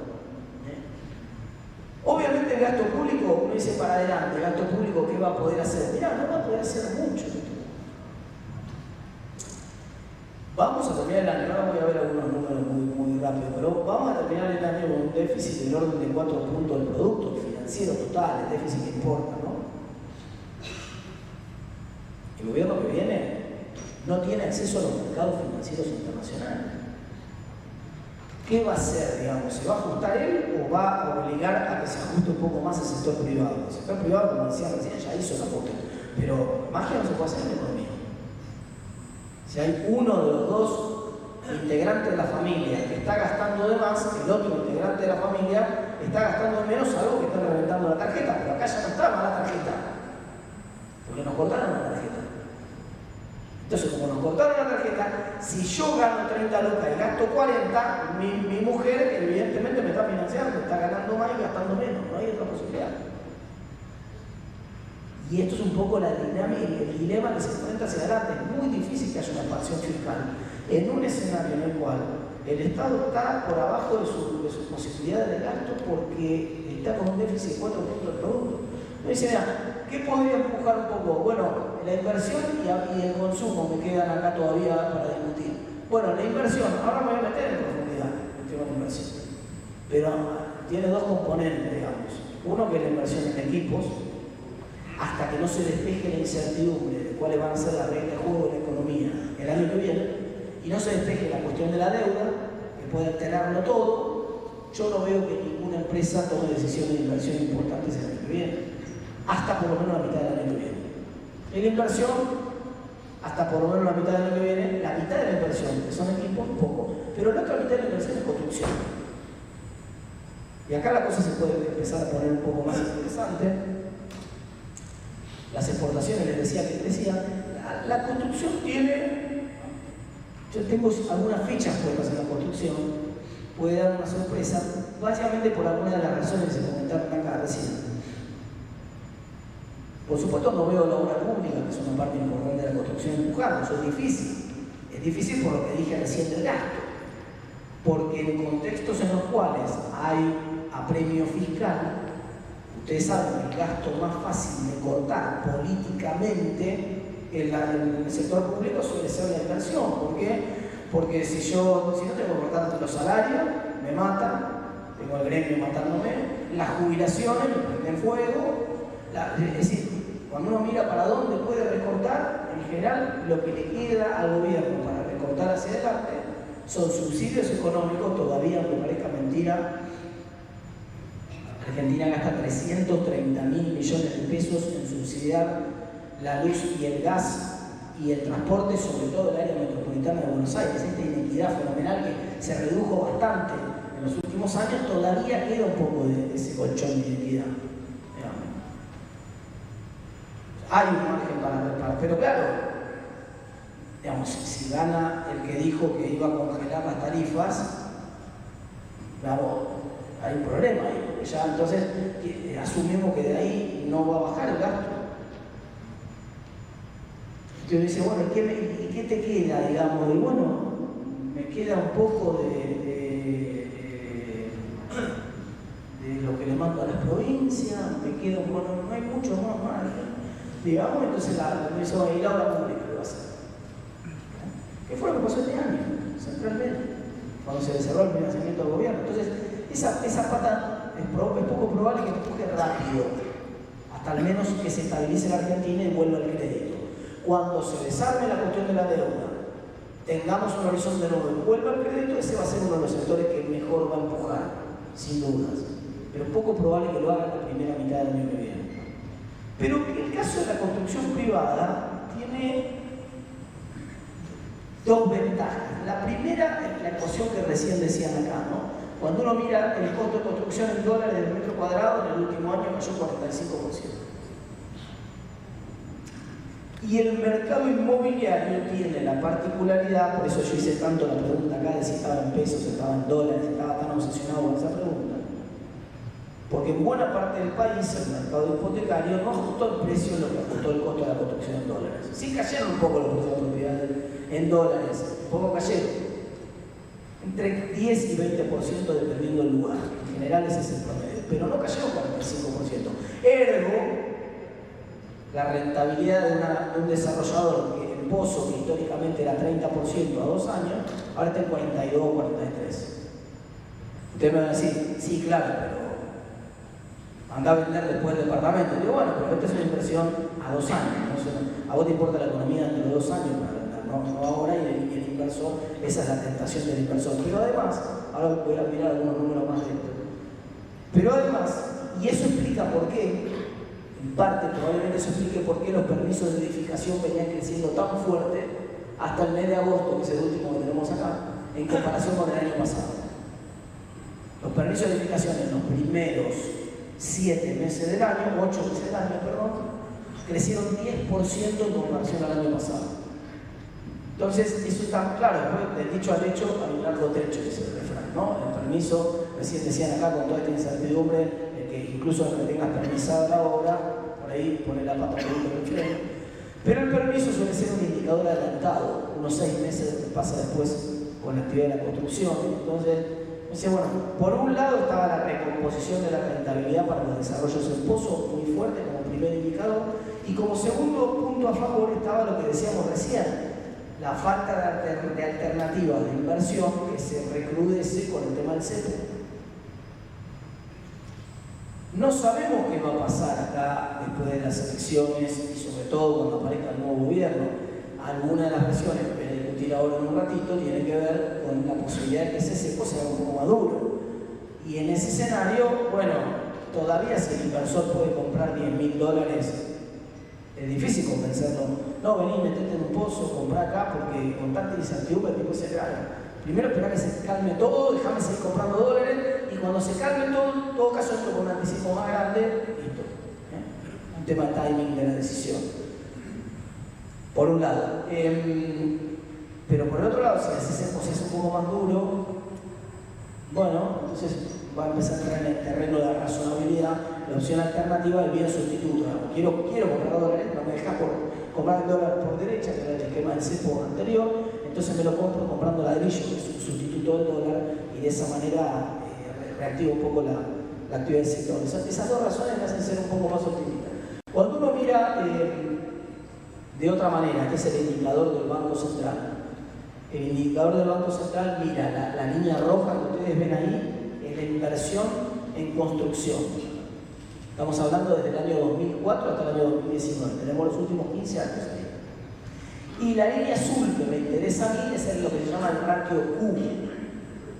Obviamente el gasto público, uno dice para adelante, el gasto público, ¿qué va a poder hacer? Mirá, no va a poder hacer mucho. Vamos a terminar el año, ahora voy a ver algunos números muy rápido, pero vamos a terminar el año con un déficit del orden de 4 puntos del producto financiero total, el déficit que importa, ¿no? El gobierno que viene no tiene acceso a los mercados financieros internacionales. ¿Qué va a hacer, digamos? ¿Se va a ajustar él o va a obligar a que se ajuste un poco más el sector privado? El sector privado, como decía recién, ya hizo el ajuste, pero magia no se puede hacer en la economía. Si hay uno de los 2 integrantes de la familia que está gastando de más, el otro integrante de la familia está gastando de menos, algo que está reventando la tarjeta, pero acá ya no está más la tarjeta, porque nos cortaron la tarjeta. Entonces, como nos cortaron la tarjeta, si yo gano 30 lucas y gasto 40, mi mujer evidentemente me está financiando, está ganando más y gastando menos, no hay otra posibilidad. Y esto es un poco la dinámica y el dilema que se enfrenta hacia adelante. Es muy difícil que haya una expansión fiscal en un escenario en el cual el Estado está por abajo de sus posibilidades de gasto porque está con un déficit de 4 puntos del producto. Me dice, mira, ¿qué podría empujar un poco? Bueno, la inversión y el consumo me quedan acá todavía para discutir. Bueno, la inversión, ahora me voy a meter en profundidad el tema de inversión. Pero tiene 2 componentes, digamos. Uno que es la inversión en equipos, hasta que no se despeje la incertidumbre de cuáles van a ser las reglas de juego de la economía el año que viene, y no se despeje la cuestión de la deuda, que puede alterarlo todo, yo no veo que ninguna empresa tome decisiones de inversión importantes el año que viene, hasta por lo menos la mitad del año que viene. En la inversión, hasta por lo menos la mitad del año que viene, la mitad de la inversión, que son equipos, poco, pero la otra mitad de la inversión es construcción. Y acá la cosa se puede empezar a poner un poco más interesante. Las exportaciones, les decía que crecían. La construcción tiene, yo tengo algunas fichas puestas en la construcción, puede dar una sorpresa, básicamente por algunas de las razones que se comentaron acá recién. Por supuesto no veo la obra pública, que es una parte importante de la construcción, empujando, eso es difícil. Es difícil por lo que dije recién del gasto, porque en contextos en los cuales hay apremio fiscal, ustedes saben que el gasto más fácil de cortar políticamente en el sector público suele ser la inversión. ¿Por qué? Porque si no tengo que cortar los salarios, me matan, tengo el gremio matándome, las jubilaciones me prenden fuego. Es decir, cuando uno mira para dónde puede recortar, en general lo que le queda al gobierno para recortar hacia adelante son subsidios económicos. Todavía, aunque parezca mentira, Argentina gasta 330.000 millones de pesos en subsidiar la luz y el gas y el transporte, sobre todo el área metropolitana de Buenos Aires. Esta inequidad fenomenal que se redujo bastante en los últimos años, todavía queda un poco de ese colchón de inequidad. Hay un margen para reparar, pero claro, digamos, si gana el que dijo que iba a congelar las tarifas, claro, hay un problema ahí, porque ya entonces asumimos que de ahí no va a bajar el gasto. Entonces uno dice, bueno, ¿y qué te queda, digamos? Y bueno, me queda un poco de lo que le mando a las provincias, me queda, bueno, no hay mucho más margen, digamos. Entonces me hizo ir a la pública, lo va a hacer. ¿Qué fue lo que pasó este año, centralmente, cuando se cerró el financiamiento del gobierno? Entonces, esa pata es poco probable que empuje rápido, hasta al menos que se estabilice la Argentina y vuelva al crédito. Cuando se desarme la cuestión de la deuda, tengamos un horizonte nuevo y vuelva al crédito, ese va a ser uno de los sectores que mejor va a empujar, sin dudas. Pero poco probable que lo haga en la primera mitad del año que viene. Pero el caso de la construcción privada tiene dos ventajas. La primera es la ecuación que recién decían acá, ¿no? Cuando uno mira el costo de construcción en dólares del metro cuadrado, en el último año cayó 45%. Y el mercado inmobiliario tiene la particularidad, por eso yo hice tanto la pregunta acá de si estaba en pesos, si estaba en dólares, si estaba tan obsesionado con esa pregunta, porque en buena parte del país el mercado hipotecario no ajustó el precio en lo que ajustó el costo de la construcción en dólares. Sí cayeron un poco los precios de propiedades en dólares, un poco cayeron, entre 10 y 20% dependiendo del lugar. En general ese es el promedio, pero no cayó 45%. Ergo, la rentabilidad de un desarrollador que el pozo, que históricamente era 30% a 2 años, ahora está en 42 o 43. Ustedes me van a decir, sí, claro, pero anda a vender después del departamento. Digo, bueno, pero esta es una inversión a 2 años. ¿No? A vos te importa la economía dentro de 2 años para vender, no ahora, y el inversor, esa es la tentación del inversor. Pero además, ahora voy a mirar algunos números más lentos. Pero además, y eso explica por qué, en parte probablemente eso explique por qué los permisos de edificación venían creciendo tan fuerte hasta el mes de agosto, que es el último que tenemos acá, en comparación con el año pasado. Los permisos de edificación en los primeros 7 meses del año, 8 meses del año, perdón, crecieron 10% en comparación al año pasado. Entonces, eso está claro, ¿no? Del dicho al hecho hay un largo trecho, que es el refrán, ¿no? El permiso, recién decían acá con toda esta incertidumbre, que incluso que tengas permisada la obra, por ahí pone la pata por el freno. Pero el permiso suele ser un indicador adelantado, unos 6 meses pasa después con la actividad de la construcción. Entonces, bueno, por un lado estaba la recomposición de la rentabilidad para los desarrollos en pozo, muy fuerte como primer indicador, y como segundo punto a favor estaba lo que decíamos recién, la falta de alternativas de inversión que se recrudece con el tema del CEPE. No sabemos qué va a pasar acá después de las elecciones y sobre todo cuando aparezca el nuevo gobierno. Algunas de las versiones que voy a discutir ahora en un ratito tienen que ver con la posibilidad de que ese cepo sea un poco maduro. Y en ese escenario, bueno, todavía si el inversor puede comprar $10.000, es difícil convencerlo. No, vení, metete en un pozo, comprá acá, porque con tanta incertidumbre el tipo dice, claro, primero esperá que se calme todo, déjame seguir comprando dólares, y cuando se calme todo, en todo caso entro con un anticipo más grande, listo. Un tema de timing de la decisión. Por un lado. Pero por el otro lado, si haces el proceso un poco más duro, bueno, entonces va a empezar a entrar en el terreno de la razonabilidad, la opción alternativa del bien sustituto. Quiero comprar dólares, no me dejas por comprar el dólar por derecha, que era el esquema del cepo anterior, entonces me lo compro comprando ladrillo, que es un sustituto del dólar, y de esa manera reactivo un poco la actividad del sector. Esas dos razones me hacen ser un poco más optimista. Cuando uno mira de otra manera, que es el indicador del Banco Central, el indicador del Banco Central mira la línea roja que ustedes ven ahí, es la inversión en construcción. Estamos hablando desde el año 2004 hasta el año 2019. Tenemos los últimos 15 años ahí. Y la línea azul que me interesa a mí es lo que se llama el ratio Q.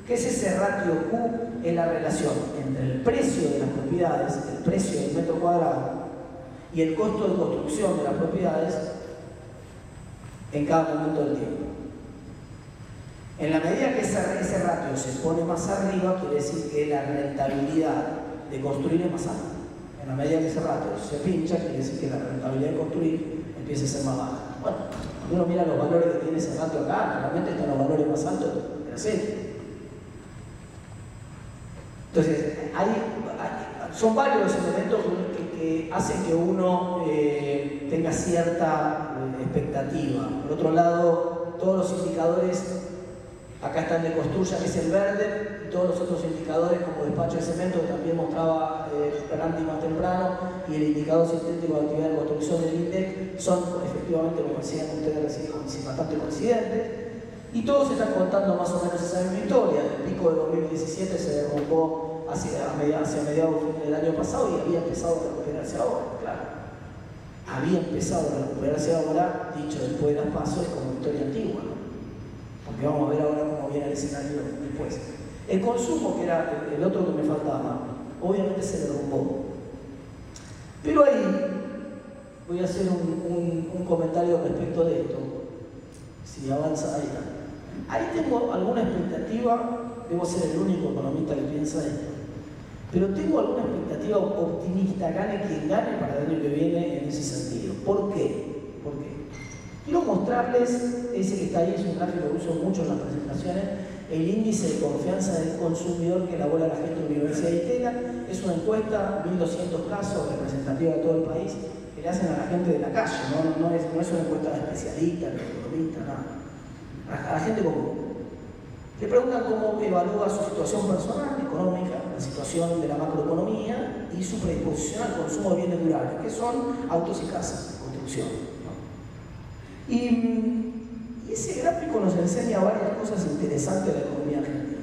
¿Qué es ese ratio Q? Es la relación entre el precio de las propiedades, el precio del metro cuadrado y el costo de construcción de las propiedades en cada momento del tiempo. En la medida que ese ratio se pone más arriba, quiere decir que la rentabilidad de construir es más alta. En la medida que ese ratio se pincha, quiere decir que la rentabilidad de construir empieza a ser más baja. Bueno, cuando uno mira los valores que tiene ese ratio acá, realmente están los valores más altos de la serie. Entonces, son varios los elementos que hacen que uno tenga cierta expectativa. Por otro lado, todos los indicadores, acá están de Construya, que es el verde, y todos los otros indicadores como despacho de cemento, que también mostraba Ferranti más temprano, y el indicador sintético de actividad de construcción del INDEC, son efectivamente, como decían ustedes recién, bastante coincidentes. Y todos están contando más o menos esa misma historia. El pico de 2017 se derrumbó hacia mediados del año pasado y había empezado a recuperarse ahora, claro. Había empezado a recuperarse ahora, dicho después de las pasos, como historia antigua, ¿no? Porque vamos a ver ahora cómo viene el escenario después. El consumo, que era el otro que me faltaba, obviamente se derrumbó. Pero ahí voy a hacer un comentario respecto de esto. Si avanza, ahí está. Ahí tengo alguna expectativa, debo ser el único economista que piensa esto, pero tengo alguna expectativa optimista, gane quien gane para el año que viene en ese sentido. ¿Por qué? ¿Por qué? Quiero mostrarles, ese que está ahí es un gráfico que uso mucho en las presentaciones, el índice de confianza del consumidor que elabora la gente de la Universidad de Itela. Es una encuesta, 1.200 casos, representativa de todo el país, que le hacen a la gente de la calle, no es una encuesta de especialistas, de economistas, nada. A la gente común. Le preguntan cómo evalúa su situación personal, económica, la situación de la macroeconomía y su predisposición al consumo de bienes durables, que son autos y casas, construcción, ¿no? Y ese gráfico nos enseña varias cosas interesantes de la economía argentina.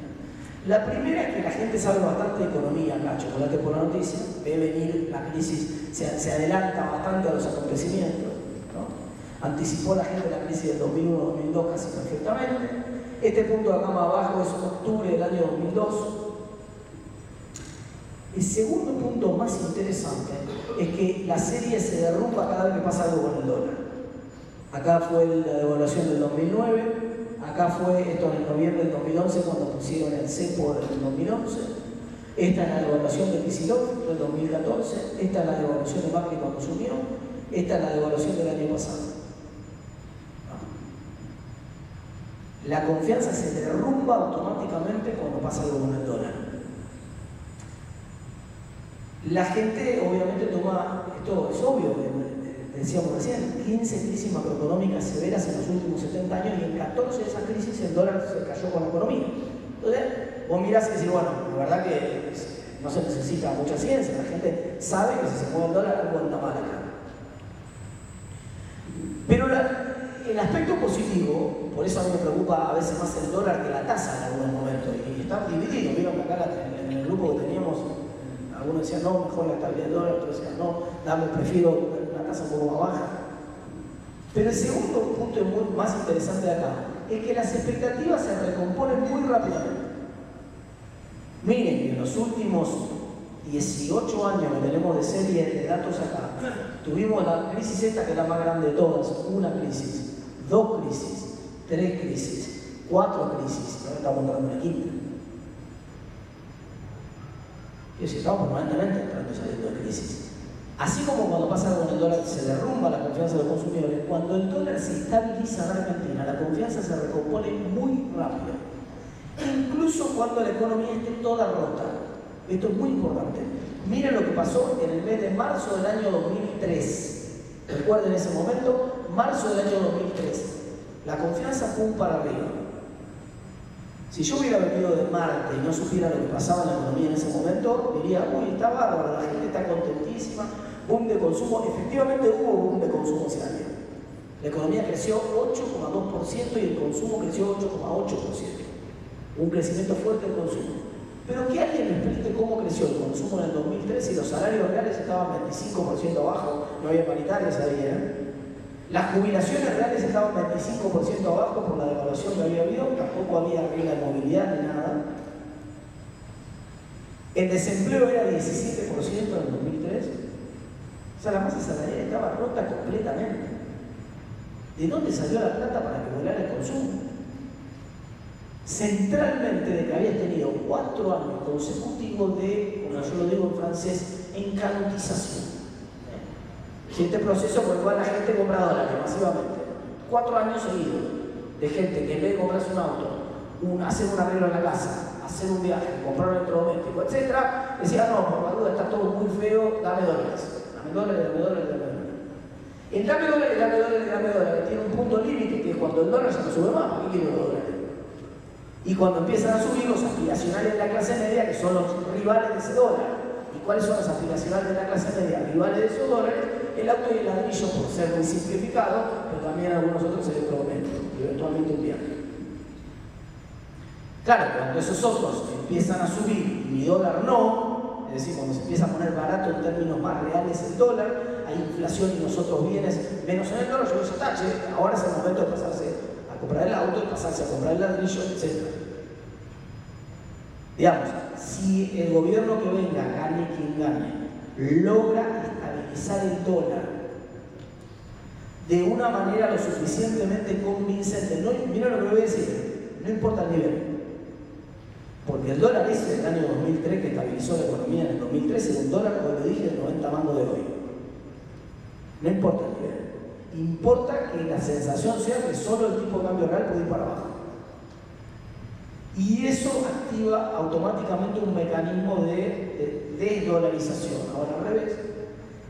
La primera es que la gente sabe bastante de economía acá, chocolate por la noticia, ve venir la crisis, se adelanta bastante a los acontecimientos, ¿no? Anticipó la gente la crisis del 2001-2002 casi perfectamente. Este punto de acá más abajo es octubre del año 2002. El segundo punto más interesante es que la serie se derrumba cada vez que pasa algo con el dólar. Acá fue la devaluación del 2009, acá fue esto en noviembre del 2011 cuando pusieron el cepo del 2011, esta es la devaluación de Kicillof del 2014, esta es la devaluación de Macri cuando asumió, esta es la devaluación del año pasado. La confianza se derrumba automáticamente cuando pasa algo con el dólar. La gente obviamente toma, esto es obvio, decíamos recién, 15 crisis macroeconómicas severas en los últimos 70 años y en 14 de esas crisis el dólar se cayó con la economía. Entonces, vos mirás y decís, bueno, la verdad que no se necesita mucha ciencia, la gente sabe que si se mueve el dólar algo anda mal acá. Pero el aspecto positivo, por eso a mí me preocupa a veces más el dólar que la tasa en algunos momentos, y está dividido. Vieron que acá en el grupo que teníamos, algunos decían no, mejor la estabilidad del dólar, otros decían no, prefiero una tasa un poco más baja. Pero el segundo punto más interesante de acá es que las expectativas se recomponen muy rápidamente. Miren que en los últimos 18 años que tenemos de serie de datos acá, tuvimos la crisis esta que es la más grande de todas, una crisis, 2 crisis, 3 crisis, 4 crisis, ahora estamos entrando en la quinta. Y si estamos permanentemente entrando y saliendo de crisis. Así como cuando pasa algo con el dólar se derrumba la confianza de los consumidores, cuando el dólar se estabiliza en Argentina, la confianza se recompone muy rápido. Incluso cuando la economía esté toda rota. Esto es muy importante. Miren lo que pasó en el mes de marzo del año 2003. Recuerden ese momento, marzo del año 2003. La confianza fue un para arriba. Si yo hubiera venido de Marte y no supiera lo que pasaba en la economía en ese momento, diría, uy, está bárbaro, la gente está contentísima, boom de consumo. Efectivamente hubo boom de consumo ese año. La economía creció 8,2% y el consumo creció 8,8%. Un crecimiento fuerte del consumo. Pero que alguien me explique cómo creció el consumo en el 2003 y los salarios reales estaban 25% abajo, no había paritarias ahí, Las jubilaciones reales estaban 25% abajo por la devaluación que había habido, tampoco había regla de movilidad ni nada. El desempleo era 17% en el 2003. O sea, la masa salarial estaba rota completamente. ¿De dónde salió la plata para que volara el consumo? Centralmente de que habías tenido 4 años consecutivos de, como yo lo digo en francés, encanutización. Este proceso por el cual la gente compra dólares masivamente. 4 años seguidos de gente que en vez de comprarse un auto, hacer un arreglo en la casa, hacer un viaje, comprar un electrodoméstico, etc., decía, no, por la duda está todo muy feo, dame dólares. Dame dólares, dame dólares, dame dólares. El dame dólares, dame dólares, dame dólares tiene un punto límite que es cuando el dólar ya no sube más, ¿para qué quiero los dólares? Y cuando empiezan a subir los aspiracionales de la clase media, que son los rivales de ese dólar. ¿Y cuáles son los aspiracionales de la clase media? Rivales de esos dólares, el auto y el ladrillo, por ser muy simplificado, pero también algunos otros electrodomésticos, eventualmente un viaje. Claro, cuando esos otros empiezan a subir y mi dólar no, es decir, cuando se empieza a poner barato en términos más reales el dólar, hay inflación y nosotros bienes menos en el dólar, yo digo, está, ahora es el momento de pasarse a comprar el auto, de pasarse a comprar el ladrillo, etc. Digamos, si el gobierno que venga, gane quien gane, logra estabilizar el dólar de una manera lo suficientemente convincente, mira lo que voy a decir, no importa el nivel, porque el dólar ese del año 2003 que estabilizó la economía en el 2013 es un dólar, como lo dije, de 90 mangos de hoy. No importa el nivel, importa que la sensación sea que solo el tipo de cambio real puede ir para abajo. Y eso activa automáticamente un mecanismo de desdolarización, ahora al revés,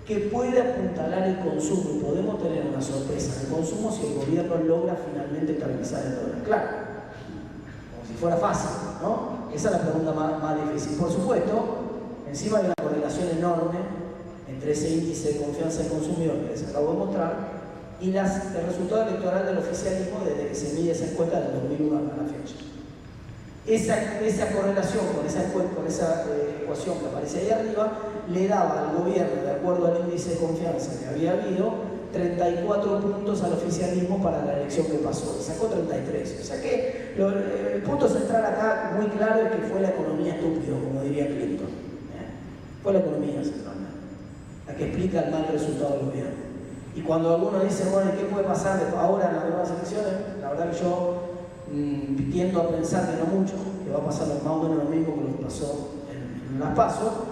que puede apuntalar el consumo y podemos tener una sorpresa en el consumo si el gobierno logra finalmente estabilizar el dólar. Claro, como si fuera fácil, ¿no? Esa es la pregunta más difícil. Por supuesto, encima hay una correlación enorme entre ese índice de confianza del consumidor que les acabo de mostrar y el resultado electoral del oficialismo desde que se mide esa encuesta del 2001 a la fecha. Esa correlación con esa ecuación que aparece ahí arriba le daba al gobierno, de acuerdo al índice de confianza que había habido, 34 puntos al oficialismo para la elección que pasó, y sacó 33. O sea que el punto central acá, muy claro, es que fue la economía estúpida, como diría Clinton. Fue la economía central, la que explica el mal resultado del gobierno. Y cuando algunos dicen, bueno, ¿qué puede pasar ahora en las nuevas elecciones? La verdad que yo tiendo a pensar que no mucho, que va a pasar más o menos lo mismo que lo que pasó en las PASO.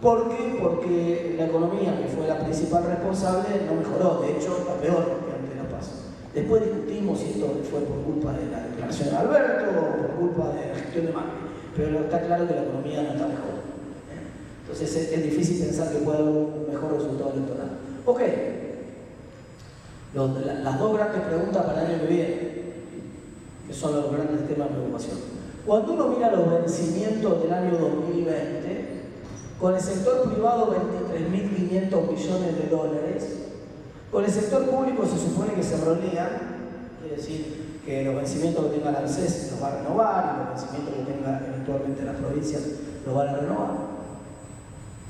¿Por qué? Porque la economía, que fue la principal responsable, no mejoró, de hecho está peor que antes de la PASO. Después discutimos si esto fue por culpa de la declaración de Alberto o por culpa de la gestión de Macri, pero está claro que la economía no está mejor. Entonces es difícil pensar que pueda haber un mejor resultado electoral. Ok, las dos grandes preguntas para el año que viene, que son los grandes temas de preocupación. Cuando uno mira los vencimientos del año 2020, con el sector privado 23.500 millones de dólares, con el sector público se supone que se rolea, quiere decir que los vencimientos que tenga la ANSES los va a renovar y los vencimientos que tenga eventualmente las provincias los van a renovar.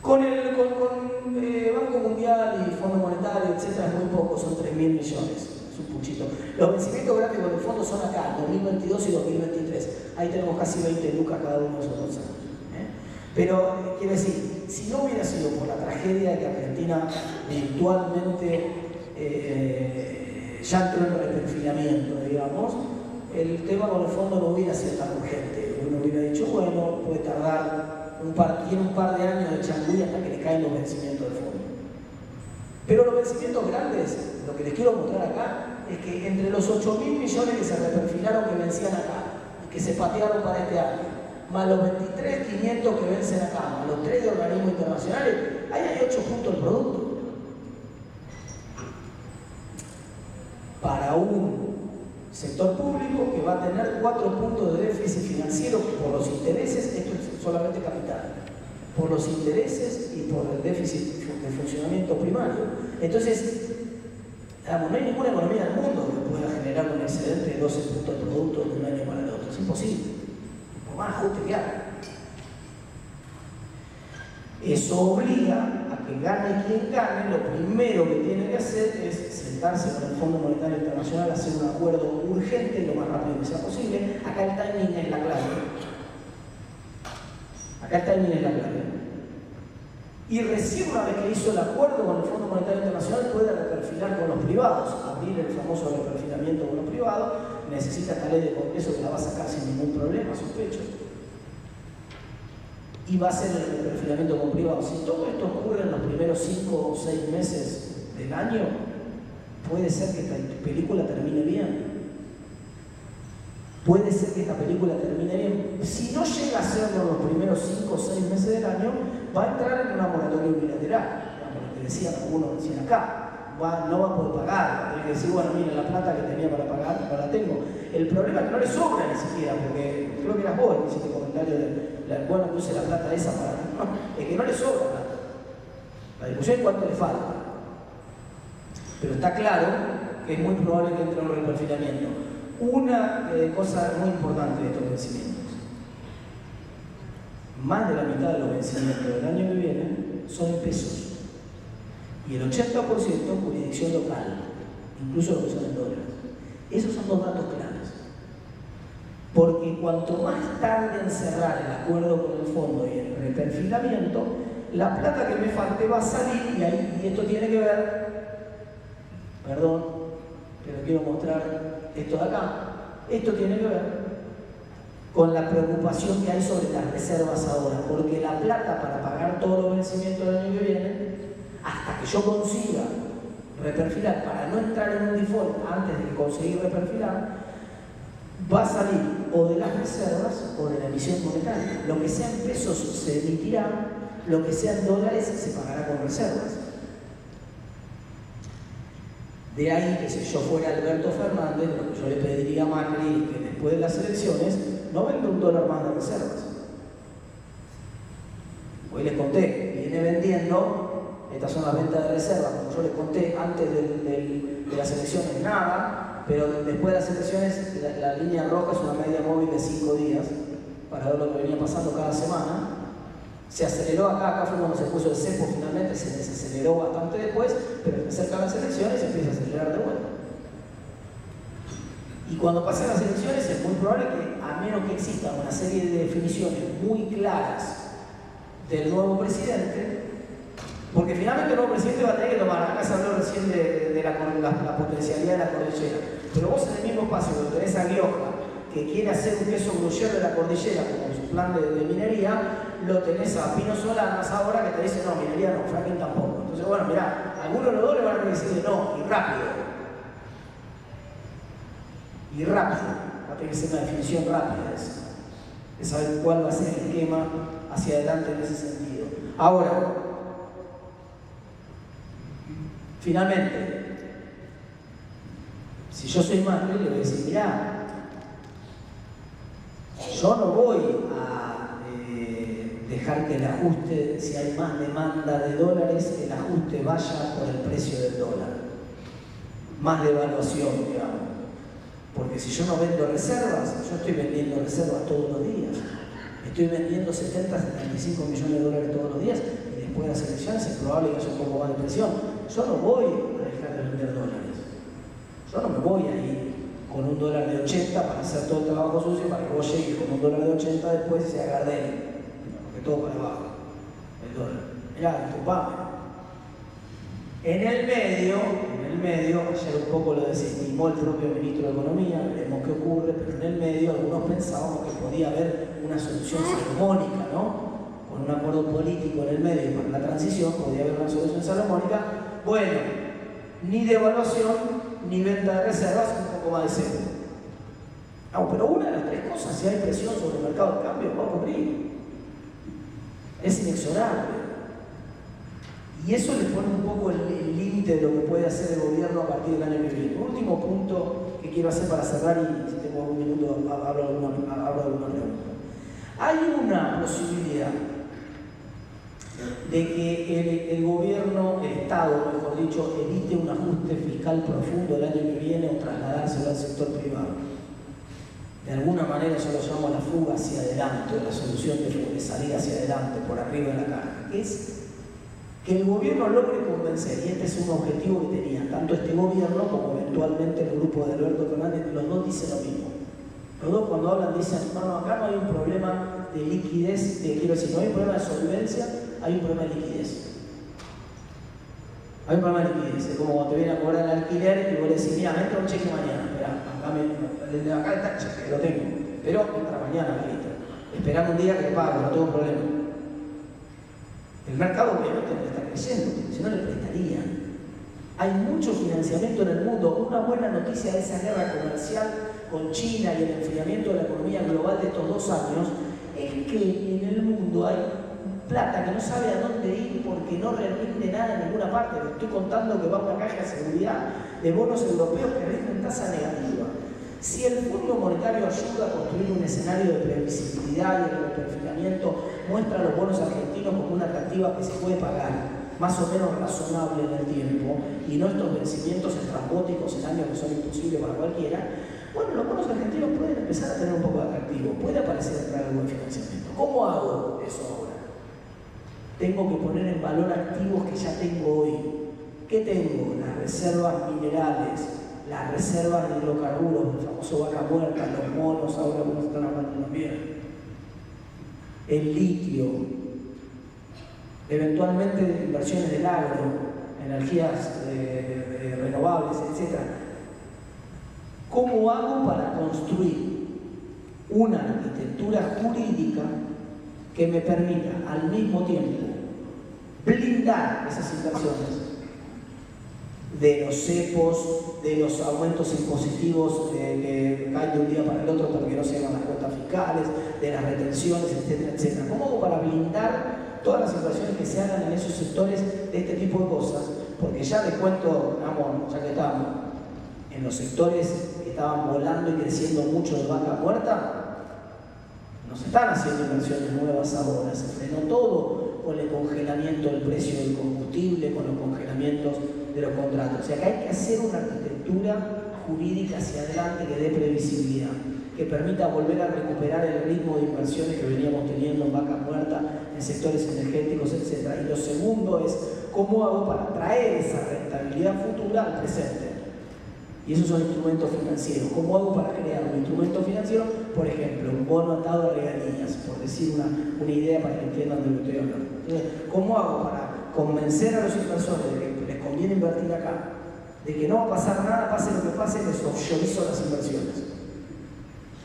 Con Banco Mundial y Fondo Monetario, etc., es muy poco, son 3.000 millones. Es un puchito. Los vencimientos grandes con el fondo son acá, 2022 y 2023. Ahí tenemos casi 20 lucas cada uno de esos 2 años. Pero, quiere decir, si no hubiera sido por la tragedia de que Argentina virtualmente ya entró en reperfilamiento, digamos, el tema con el fondo no hubiera sido tan urgente. Uno hubiera dicho, bueno, puede tardar tiene un par de años de changüí hasta que le caen los vencimientos del fondo. Pero los vencimientos grandes, lo que les quiero mostrar acá, es que entre los 8.000 millones que se reperfilaron que vencían acá y que se patearon para este año, más los 23.500 que vencen acá, más los 3 de organismos internacionales, ahí hay 8 puntos el producto. Para un sector público que va a tener 4 puntos de déficit financiero por los intereses, esto es solamente capital, por los intereses y por el déficit de funcionamiento primario. Entonces, digamos, no hay ninguna economía del mundo que pueda generar un excedente de 12 puntos de producto de un año para el otro. Es imposible, por más ajuste que haga. Eso obliga a que gane quien gane, lo primero que tiene que hacer es sentarse con el Fondo Monetario Internacional, hacer un acuerdo urgente lo más rápido que sea posible. Acá el timing es la clave. Acá el timing es la clave. Y recién una vez que hizo el acuerdo con el Fondo Monetario Internacional puede reperfilar con los privados, abrir el famoso reperfilamiento con los privados. Necesita esta ley de Congreso que la va a sacar sin ningún problema, sospecho. Y va a ser el reperfilamiento con privados. Si todo esto ocurre en los primeros 5 o 6 meses del año, puede ser que esta película termine bien. Puede ser que esta película termine bien. Si no llega a serlo en los primeros 5 o 6 meses del año, va a entrar en una moratoria unilateral. Como le decían algunos recién acá. No va a poder pagar. Va a tener que decir, bueno, mira, la plata que tenía para pagar no la tengo. El problema es que no le sobra ni siquiera, porque creo que eras vos que hiciste el comentario de bueno, que use la plata esa para... No, es que no le sobra plata. La discusión es cuánto le falta. Pero está claro que es muy probable que entre en un reperfilamiento. Una cosa muy importante de estos vencimientos. Más de la mitad de los vencimientos del año que viene son en pesos. Y el 80% jurisdicción local, incluso lo que son en dólares. Esos son dos datos claves. Porque cuanto más tarde en cerrar el acuerdo con el fondo y el reperfilamiento, la plata que me falte va a salir y esto tiene que ver, perdón, pero quiero mostrar esto de acá, esto tiene que ver con la preocupación que hay sobre las reservas ahora, porque la plata para pagar todos los vencimientos del año que viene, hasta que yo consiga reperfilar, para no entrar en un default antes de conseguir reperfilar, va a salir o de las reservas o de la emisión monetaria. Lo que sea en pesos se emitirá, lo que sea en dólares se pagará con reservas. De ahí que si yo fuera Alberto Fernández, lo que yo le pediría a Macri que después de las elecciones no venda $1 más de reservas. Hoy les conté, viene vendiendo. Estas son las ventas de reservas, como yo les conté antes de las elecciones, nada, pero después de las elecciones la línea roja es una media móvil de 5 días para ver lo que venía pasando cada semana. Se aceleró acá fue cuando se puso el cepo finalmente, se desaceleró bastante después, pero se acercan las elecciones y se empieza a acelerar de vuelta. Y cuando pasen las elecciones es muy probable que, a menos que exista una serie de definiciones muy claras del nuevo presidente, porque finalmente el nuevo presidente va a tener que tomar, acá se habló recién de la potencialidad de la cordillera, pero vos en el mismo espacio donde tenés a Rioja, que quiere hacer un queso gruyere de la cordillera como su plan de minería, lo tenés a Pino Solanas ahora que te dice, no, minería no, fracking tampoco. Entonces, bueno, mirá, algunos de los dos le van a decir no, y rápido. Y rápido, va a tener que ser una definición rápida de eso, de saber cuál va a ser el esquema hacia adelante en ese sentido. Ahora, finalmente, si yo soy Macri, le voy a decir, mirá, yo no voy a dejar que el ajuste, si hay más demanda de dólares, el ajuste vaya por el precio del dólar. Más devaluación, digamos. Porque si yo no vendo reservas, yo estoy vendiendo reservas todos los días. Estoy vendiendo 70, 75 millones de dólares todos los días y después de las elecciones es probable que haya un poco más de presión. Yo no voy a dejar de vender dólares. Yo no me voy a ir con $1 de 80 para hacer todo el trabajo sucio para que vos llegues con $1 de 80 después y se agardee. Porque todo para abajo, el dólar. Mirá, disculpame. En el medio, ayer un poco lo desestimó el propio ministro de Economía, veremos qué ocurre, pero en el medio algunos pensábamos que podía haber una solución salomónica, ¿no? Con un acuerdo político en el medio para la transición, podría haber una solución salomónica. Bueno, ni devaluación, ni venta de reservas, un poco más de cero. No, pero una de las tres cosas, si hay presión sobre el mercado de cambio, va a ocurrir. Es inexorable. Y eso le pone un poco el límite de lo que puede hacer el gobierno a partir del año que viene. Un último punto que quiero hacer para cerrar, y si tengo algún minuto abro alguna pregunta. Hay una posibilidad de que el gobierno, el Estado, mejor dicho, evite un ajuste fiscal profundo el año que viene o trasladárselo al sector privado. de alguna manera yo lo llamo la fuga hacia adelante, o la solución de salir hacia adelante, por arriba de la caja, que es que el gobierno logre convencer, y este es un objetivo que tenía tanto este gobierno como eventualmente el grupo de Alberto Fernández. Los dos dicen lo mismo. Los dos cuando hablan dicen, no, acá no hay un problema de liquidez, quiero decir, no hay un problema de solvencia, hay un problema de liquidez. Hay un problema de liquidez. Es como cuando te vienen a cobrar el alquiler y vos le decís, mira, me entra un cheque mañana. Esperá, acá está el cheque, lo tengo. Pero entra mañana, listo. Esperame un día que le pago, no tengo problema. El mercado obviamente no le está creciendo, si no le prestarían. Hay mucho financiamiento en el mundo. Una buena noticia de esa guerra comercial con China y el enfriamiento de la economía global de estos 2 años es que en el mundo hay plata que no sabe a dónde ir porque no rinde nada en ninguna parte. Le estoy contando que va a una caja de seguridad de bonos europeos que rinden tasa negativa. Si el Fondo Monetario ayuda a construir un escenario de previsibilidad y de perfilamiento, muestra a los bonos argentinos como una atractiva que se puede pagar, más o menos razonable en el tiempo, y no estos vencimientos estrambóticos en años que son imposibles para cualquiera, bueno, los bonos argentinos pueden empezar a tener un poco de atractivo, puede aparecer entrar algo de financiamiento. ¿Cómo hago eso ahora? Tengo que poner en valor activos que ya tengo hoy. ¿Qué tengo? Las reservas minerales, las reservas de hidrocarburos, el famoso vaca muerta, los monos, ahora algunos están hablando también, el litio, eventualmente inversiones del agro, energías renovables, etc. ¿Cómo hago para construir una arquitectura jurídica que me permita al mismo tiempo blindar esas inversiones de los cepos, de los aumentos impositivos que caen de un día para el otro porque no se hagan las cuotas fiscales, de las retenciones, etcétera, etcétera? ¿Cómo hago para blindar todas las inversiones que se hagan en esos sectores de este tipo de cosas? Porque ya les cuento, amor, ya que estamos en los sectores que estaban volando y creciendo mucho de vaca muerta, no se están haciendo inversiones nuevas ahora, se frenó todo con el congelamiento del precio del combustible, con los congelamientos de los contratos. O sea que hay que hacer una arquitectura jurídica hacia adelante que dé previsibilidad, que permita volver a recuperar el ritmo de inversiones que veníamos teniendo en vaca muerta, en sectores energéticos, etc. Y lo segundo es cómo hago para traer esa rentabilidad futura al presente. Y esos son instrumentos financieros. ¿Cómo hago para crear un instrumento financiero? Por ejemplo, un bono atado a regalías, por decir una idea para que entiendan de lo que estoy hablando. Entonces, ¿cómo hago para convencer a los inversores de que les conviene invertir acá? De que no va a pasar nada, pase lo que pase, les offshorizo las inversiones.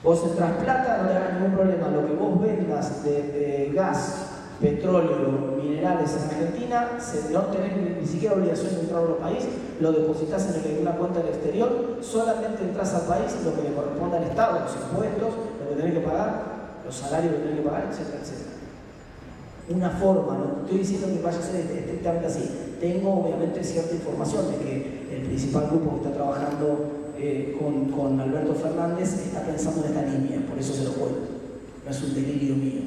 Vos entras plata, no te hagas ningún problema. Lo que vos vendas de gas, petróleo, minerales en Argentina, no tenés ni siquiera obligación de entrar a los países, lo depositas en una cuenta del exterior, solamente entras al país lo que le corresponde al Estado, los impuestos, lo que tenés que pagar, los salarios que tenés que pagar, etcétera, etcétera. Una forma, no estoy diciendo que vaya a ser estrictamente así, tengo obviamente cierta información de que el principal grupo que está trabajando con Alberto Fernández está pensando en esta línea, por eso se lo cuento, no es un delirio mío.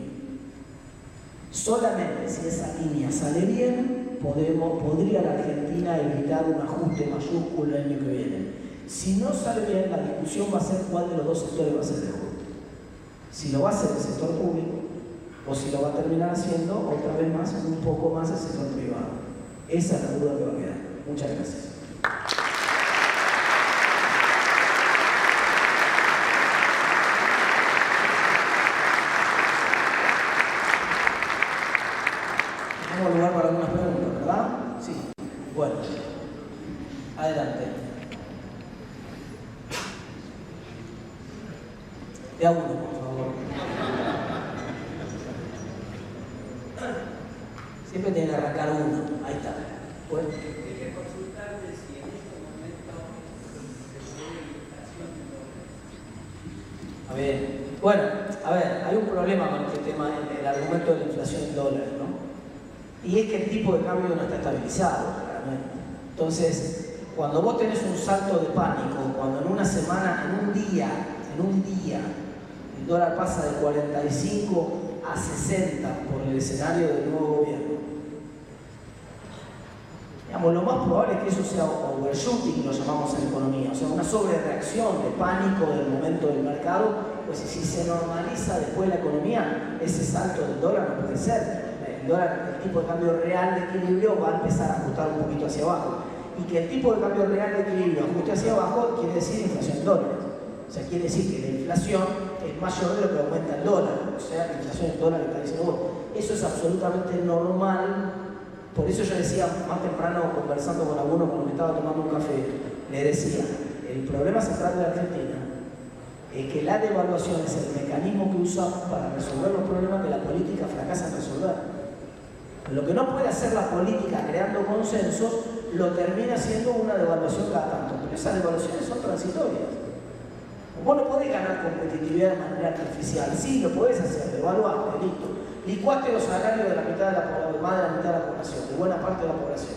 Solamente si esa línea sale bien, podría la Argentina evitar un ajuste mayúsculo el año que viene. Si no sale bien, la discusión va a ser cuál de los dos sectores va a ser el ajuste. Si lo va a hacer el sector público o si lo va a terminar haciendo otra vez más, un poco más el sector privado. Esa es la duda que va a quedar. Muchas gracias. Tenemos lugar para algunas preguntas, ¿verdad? Sí. Bueno, adelante. De a uno, por favor. Siempre tiene que arrancar uno. Ahí está. Bueno. Quería consultarle si en estos momentos se puede inflación. A ver. Bueno, a ver, hay un problema con este tema, el argumento de la inflación en dólares, ¿no? Y es que el tipo de cambio no está estabilizado, claramente. Entonces, cuando vos tenés un salto de pánico, cuando en una semana, en un día, el dólar pasa de 45 a 60 por el escenario del nuevo gobierno, digamos, lo más probable es que eso sea overshooting, lo llamamos en economía, o sea, una sobrereacción de pánico del momento del mercado, pues si se normaliza después la economía, ese salto del dólar no puede ser. El dólar, el tipo de cambio real de equilibrio va a empezar a ajustar un poquito hacia abajo. Y que el tipo de cambio real de equilibrio ajuste hacia abajo quiere decir inflación en dólares. O sea, quiere decir que la inflación es mayor de lo que aumenta el dólar. O sea, la inflación en dólares está diciendo vos. Eso es absolutamente normal. Por eso yo decía más temprano, conversando con alguno cuando me estaba tomando un café, le decía, el problema central de Argentina es que la devaluación es el mecanismo que usamos para resolver los problemas que la política fracasa en resolver. Lo que no puede hacer la política creando consensos, lo termina siendo una devaluación cada tanto. Pero esas devaluaciones son transitorias. Vos no podés ganar competitividad de manera artificial. Sí, lo podés hacer, devaluaste, listo. Licuaste los salarios de la mitad de la población, más de la mitad de la población, de buena parte de la población.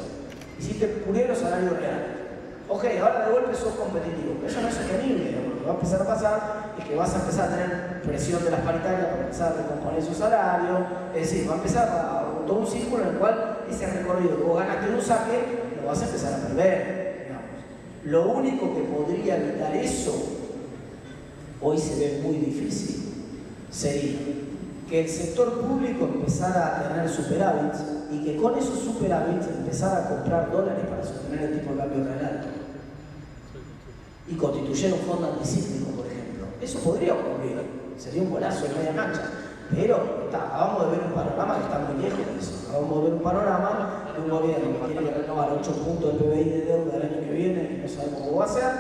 Hiciste puré los salarios reales. Ok, ahora de golpe sos competitivo. Eso no es sostenible. Lo que va a empezar a pasar es que vas a empezar a tener presión de las paritarias para empezar a recomponer esos salarios. Es decir, va a empezar todo un círculo en el cual ese recorrido que vos ganaste en un saque, lo vas a empezar a perder. Digamos. Lo único que podría evitar eso, hoy se ve muy difícil, sería que el sector público empezara a tener superávits y que con esos superávits empezara a comprar dólares para sostener el tipo de cambio real alto y constituyera un fondo anticíclico, por ejemplo. Eso podría ocurrir, sería un golazo en media cancha, pero acabamos de ver un panorama que está muy lejos de eso. Acabamos de ver un panorama de un gobierno que tiene que renovar 8 puntos de PBI de deuda el año que viene y no sabemos cómo va a ser,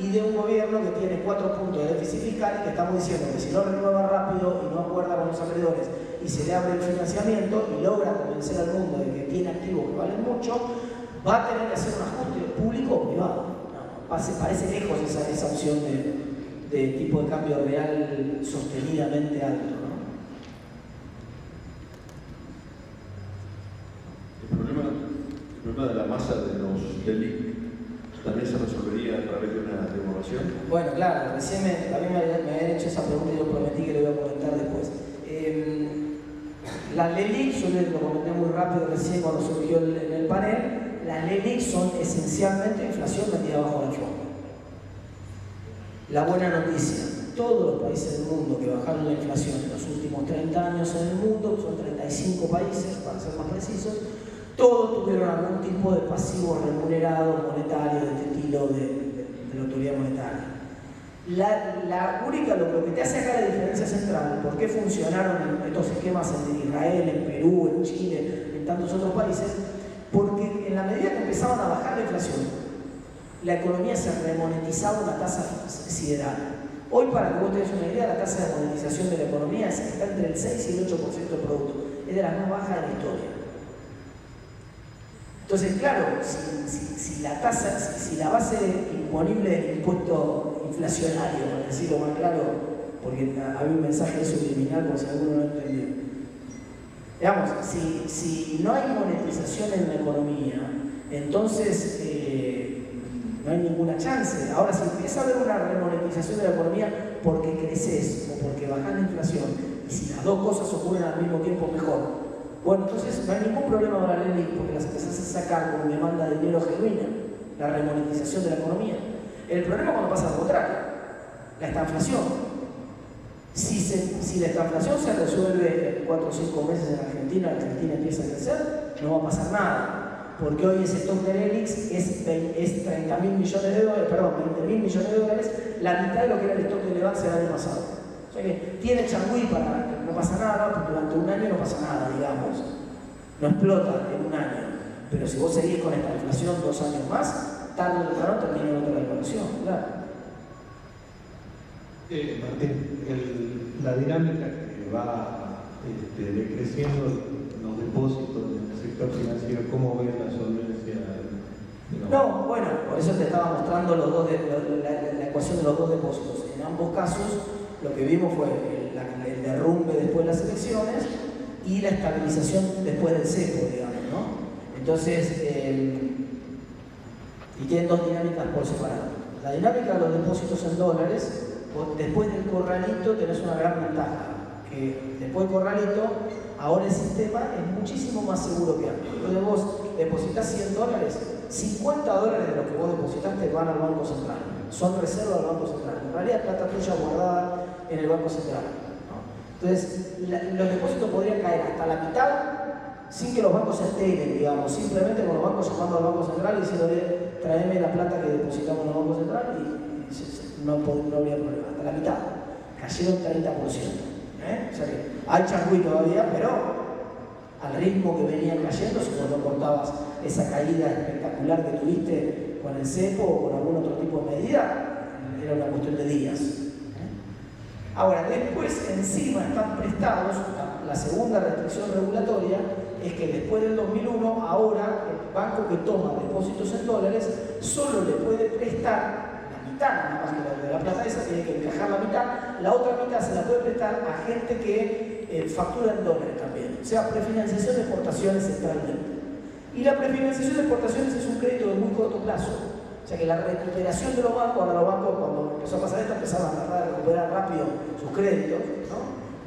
y de un gobierno que tiene 4 puntos de déficit fiscal y que estamos diciendo que si no renueva rápido y no acuerda con los acreedores y se le abre el financiamiento y logra convencer al mundo de que tiene activos que valen mucho, va a tener que hacer un ajuste público o privado. No, parece lejos esa opción de tipo de cambio real sostenidamente alto, ¿no? El problema de la masa de los DELIC también se resolvería a través de una devaluación. Bueno, claro, recién también me habían hecho esa pregunta y yo prometí que le voy a comentar después. Las LELIC, yo lo comenté muy rápido recién cuando surgió en el panel, las LELIC son esencialmente inflación metida bajo la alfombra. La buena noticia, todos los países del mundo que bajaron la inflación en los últimos 30 años en el mundo, son 35 países para ser más precisos, todos tuvieron algún tipo de pasivo remunerado monetario de este estilo de la autoridad monetaria. La única, lo que te hace acá la diferencia central, por qué funcionaron estos esquemas en Israel, en Perú, en Chile, en tantos otros países, porque en la medida que empezaban a bajar la inflación, la economía se remonetizaba una tasa sideral. Hoy, para que vos tengas una idea, la tasa de monetización de la economía está entre el 6 y el 8% del producto. Es de las más bajas de la historia. Entonces, claro, si la tasa, si la base imponible del impuesto inflacionario, para decirlo más claro, porque había un mensaje subliminal por si alguno no lo entendió. Digamos, si no hay monetización en la economía, entonces no hay ninguna chance. Ahora, si empieza a haber una remonetización de la economía porque creces o porque bajas la inflación, y si las dos cosas ocurren al mismo tiempo, mejor. Bueno, entonces no hay ningún problema para la ley porque las empezás a sacar como demanda de dinero genuina, la remonetización de la economía. El problema es cuando pasa lo contrario, la estanflación. Si la estanflación se resuelve en 4 o 5 meses en Argentina empieza a crecer, no va a pasar nada. Porque hoy ese stock de LELIX es 30.000 millones de dólares, perdón, 20.000 millones de dólares, la mitad de lo que era el stock de Levax el año pasado. O sea que tiene changüí para que no pasa nada, porque durante un año no pasa nada, digamos. No explota en un año. Pero si vos seguís con esta inflación 2 años más, tarde o temprano termina en otra devaluación, claro. Martín, la dinámica que va decreciendo los depósitos en el sector financiero, ¿cómo ves la solvencia? No, bueno, por eso te estaba mostrando la ecuación de los dos depósitos. En ambos casos, lo que vimos fue el derrumbe después de las elecciones y la estabilización después del cepo, digamos, ¿no? Entonces, y tienen dos dinámicas por separado. La dinámica de los depósitos en dólares, después del corralito tenés una gran ventaja, que después del corralito, ahora el sistema es muchísimo más seguro que antes. Entonces vos depositas 100 dólares, 50 dólares de lo que vos depositaste van al Banco Central, son reservas del Banco Central. En realidad plata tuya guardada en el Banco Central, ¿no? Entonces, los depósitos podrían caer hasta la mitad sin que los bancos se alteren, digamos, simplemente con los bancos llamando al Banco Central y diciéndole, tráeme la plata que depositamos en el Banco Central y no habría problema, hasta la mitad. Cayeron 30%. O sea que hay changüí todavía, pero al ritmo que venían cayendo, si vos no cortabas esa caída espectacular que tuviste con el cepo o con algún otro tipo de medida, era una cuestión de días. Ahora, después encima están prestados, la segunda restricción regulatoria es que después del 2001, ahora el banco que toma depósitos en dólares solo le puede prestar la mitad, nada más que de la plata esa, tiene que encajar la mitad, la otra mitad se la puede prestar a gente que factura en dólares también, o sea, prefinanciación de exportaciones centralmente. Y la prefinanciación de exportaciones es un crédito de muy corto plazo. O sea que la recuperación de los bancos, ahora los bancos cuando empezó a pasar esto empezaban a tratar de recuperar rápido sus créditos, ¿no?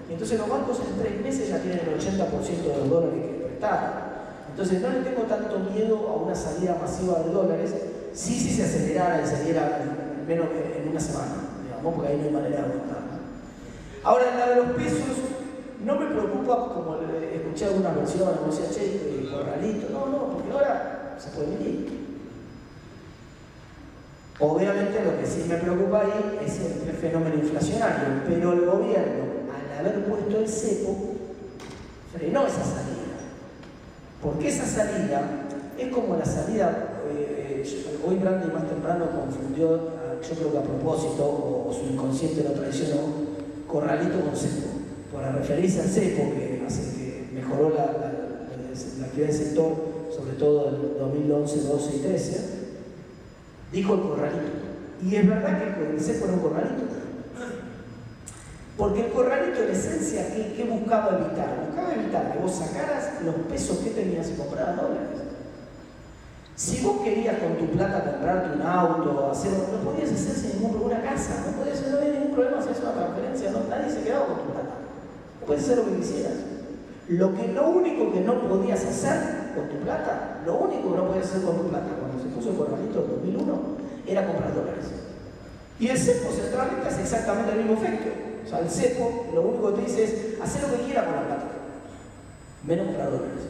Y entonces los bancos en 3 meses ya tienen el 80% de los dólares que prestaron. Entonces no le tengo tanto miedo a una salida masiva de dólares, sí se acelerara y saliera menos en una semana, digamos, porque ahí no hay manera de aguantar, ¿no? Ahora en la de los pesos no me preocupa, como escuché algunas versiones, no decía, che, corralito, no, porque ahora se puede venir. Obviamente lo que sí me preocupa ahí es el fenómeno inflacionario, pero el gobierno, al haber puesto el cepo, frenó esa salida. Porque esa salida es como la salida, hoy Brandy más temprano confundió, yo creo que a propósito, o su inconsciente lo traicionó, corralito con cepo, para referirse al cepo, que hace que mejoró la actividad del sector, sobre todo en 2011, 12 y 13, dijo el corralito. Y es verdad que el cepo era un corralito. Porque el corralito, en esencia, ¿qué buscaba evitar? Buscaba evitar que vos sacaras los pesos que tenías y compraras dólares. Si vos querías con tu plata comprarte un auto, no podías hacer sin ningún problema una casa, no había ningún problema hacer una transferencia, nadie se quedaba con tu plata. Puedes hacer lo que quisieras. Lo único que no podías hacer con tu plata, lo único que no podías hacer con tu plata cuando se puso el corralito en 2001, era comprar dólares. Y el cepo centralmente hace exactamente el mismo efecto. O sea, el cepo lo único que te dice es hacer lo que quieras con la plata, menos comprar dólares.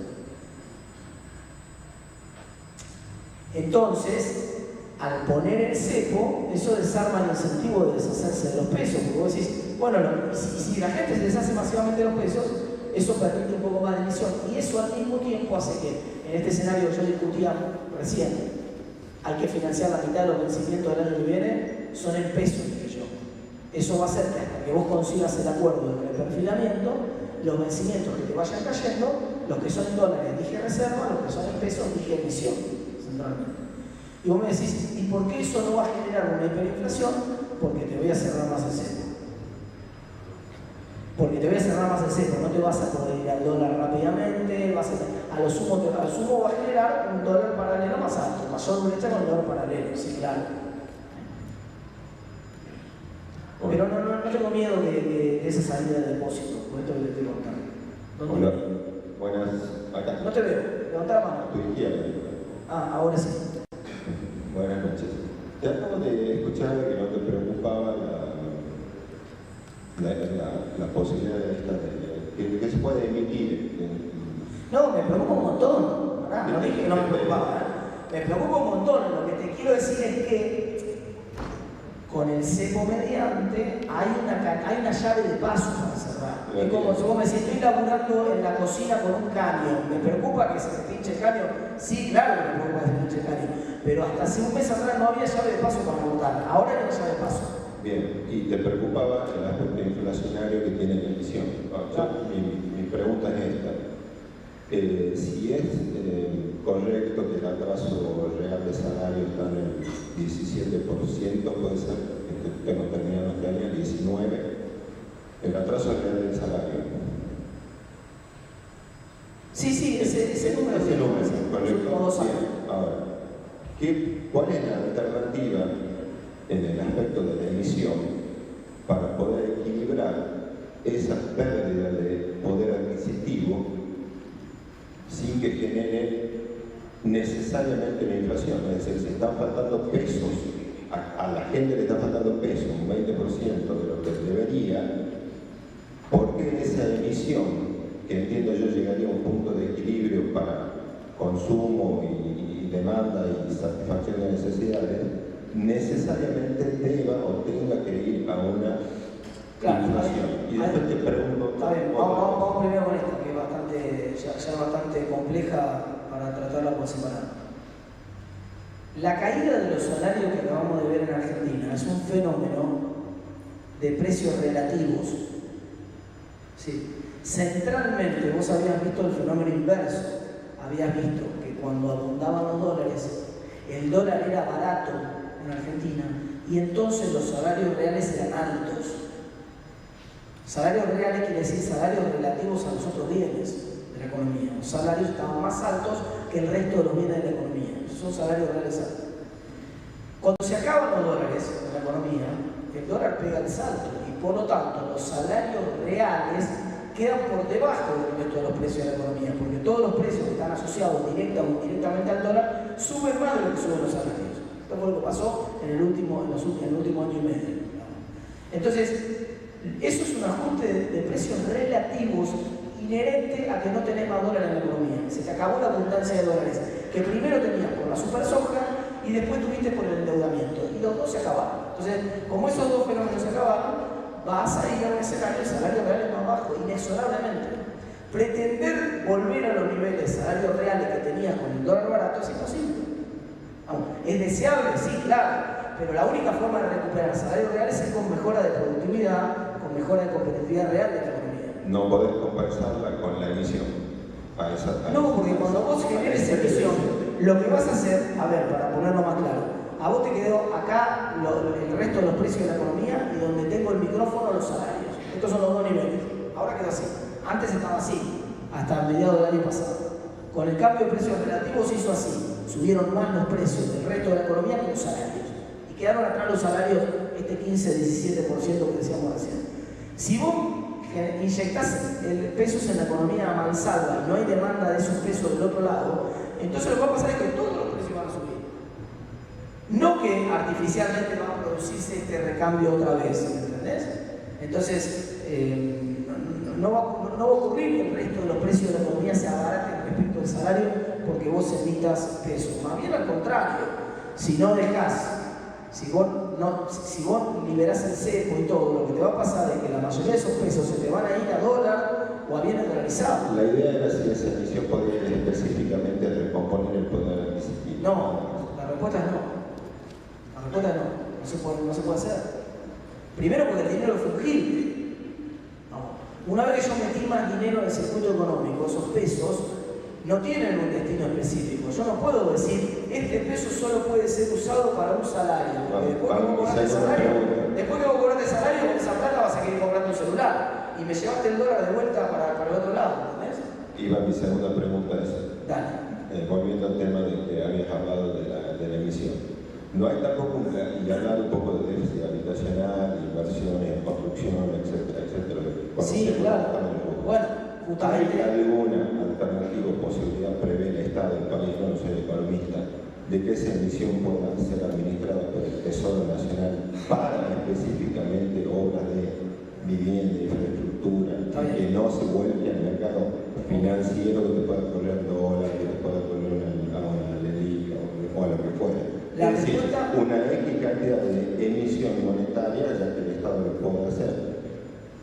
Entonces, al poner el cepo, eso desarma el incentivo de deshacerse de los pesos, porque vos decís, bueno, si la gente se deshace masivamente de los pesos, eso permite un poco más de emisión, y eso al mismo tiempo hace que, en este escenario que yo discutía recién, hay que financiar la mitad de los vencimientos del año que viene, son en pesos, dije yo. Eso va a hacer que hasta que vos consigas el acuerdo del perfilamiento, los vencimientos que te vayan cayendo, los que son en dólares dije reserva, los que son en pesos dije emisión, centralmente. Y vos me decís, ¿y por qué eso no va a generar una hiperinflación? Porque te voy a cerrar más el cepo. Porque te voy a cerrar más el cepo, no te vas a poder ir al dólar rápidamente, a lo sumo va a generar un dólar paralelo más alto, mayor brecha con el dólar paralelo, sí, claro. Pero no tengo miedo de esa salida de depósito, por esto que te estoy contando. Hola, buenas, acá. No te veo, levantá la mano. Tu izquierda. Ahora sí. Buenas noches. Te acabo de escuchar que no te preocupaba la posibilidad de esta que se puede emitir. No, me preocupa un montón. No dije que no me preocupaba. Me preocupa un montón. Lo que te quiero decir es que con el cepo mediante hay una llave de paso para cerrar. Es como si vos me decís, estoy laburando en la cocina con un caño. ¿Me preocupa que se me pinche el caño? Sí, claro que me preocupa que se me pinche el caño. Pero hasta hace un mes atrás no había llave de paso para votar. Ahora hay una llave de paso. Bien, y te preocupaba el aspecto inflacionario que tiene la emisión. Mi pregunta es esta. Si es correcto que el atraso real de salario está en el 17%, puede ser que tengo terminado este año, 19%, el atraso real del salario. Sí, ese número. Ese número, correcto. Como 2 años. Ahora, ¿cuál es la alternativa en el aspecto de la emisión para poder equilibrar esa pérdida de poder adquisitivo sin que genere necesariamente la inflación? Es decir, se están faltando pesos a la gente le está faltando peso, un 20% de lo que debería, ¿por qué esa emisión, que entiendo yo llegaría a un punto de equilibrio para consumo y demanda y satisfacción de necesidades, necesariamente deba o tenga que ir a una inflación? Y después te pregunto... Está bien, vamos primero con esta, que es bastante, ya es bastante compleja para tratarla por separado. La caída de los salarios que acabamos de ver en Argentina es un fenómeno de precios relativos. Sí. Centralmente, vos habías visto el fenómeno inverso. Habías visto que cuando abundaban los dólares, el dólar era barato en Argentina y entonces los salarios reales eran altos. Salarios reales quiere decir salarios relativos a los otros bienes de la economía. Los salarios estaban más altos que el resto de los bienes de la economía. Son salarios reales altos. Cuando se acaban los dólares en la economía, el dólar pega el salto y por lo tanto los salarios reales quedan por debajo del resto de los precios de la economía, porque todos los precios que están asociados directa o indirectamente al dólar suben más de lo que suben los salarios. Esto fue lo que pasó en el último año y medio. Entonces, eso es un ajuste de precios relativos inherente a que no tenés más dólares en la economía. Se te acabó la abundancia de dólares que primero tenías por la super soja y después tuviste por el endeudamiento. Y los dos se acabaron. Entonces, como esos dos fenómenos se acabaron, vas a ir a un escenario de salario real más bajo, inexorablemente. Pretender volver a los niveles de salarios reales que tenías con el dólar barato es imposible. ¿Es deseable? Sí, claro. Pero la única forma de recuperar salarios reales es con mejora de productividad, con mejora de competitividad real de la economía. No podés compensarla con la emisión. No, porque cuando vos generes emisión, lo que vas a hacer, a ver, para ponerlo más claro, a vos te quedó acá el resto de los precios de la economía y donde tengo el micrófono los salarios. Estos son los dos niveles. Ahora queda así. Antes estaba así, hasta mediados del año pasado. Con el cambio de precios relativos se hizo así. Subieron más los precios del resto de la economía que los salarios. Y quedaron atrás los salarios, este 15-17% que decíamos recién. Si vos inyectás pesos en la economía a mansalva y no hay demanda de esos pesos del otro lado, entonces lo que va a pasar es que todos los precios van a subir. No que artificialmente va a producirse este recambio otra vez, ¿entendés? Entonces, no va a ocurrir que el resto de los precios de la economía se abaraten respecto al salario porque vos emitas pesos. Más bien al contrario, si no dejás, si vos liberás el cepo y todo, lo que te va a pasar es que la mayoría de esos pesos se te van a ir a dólar o a bienes dolarizados. La idea era si esa emisión podría específicamente recomponer el poder adquisitivo. No, la respuesta es no. La respuesta es no. No se puede hacer. Primero porque el dinero es fungible. Una vez que yo metí más dinero en el circuito económico, esos pesos no tienen un destino específico. Yo no puedo decir, este peso solo puede ser usado para un salario. Porque después que vos cobraste salario, con esa plata vas a seguir comprando un celular. Y me llevaste el dólar de vuelta para el otro lado, ¿entendés? Iba mi segunda pregunta es, dale. Volviendo al tema de que habías hablado de la emisión. No hay tampoco, y hablar un poco de déficit habitacional, inversiones, construcción, etcétera, etcétera. Sí, claro. Bueno, justamente. ¿Hay alguna alternativa o posibilidad prevé el Estado del país, no soy economista, de que esa emisión pueda ser administrada por el Tesoro Nacional para específicamente obras de vivienda, infraestructura, que no se vuelque al mercado financiero que te pueda correr dólares, que te pueda correr una LELIC o a lo que fuera? Es decir, una X cantidad de emisión monetaria, ya que el Estado lo puede hacer,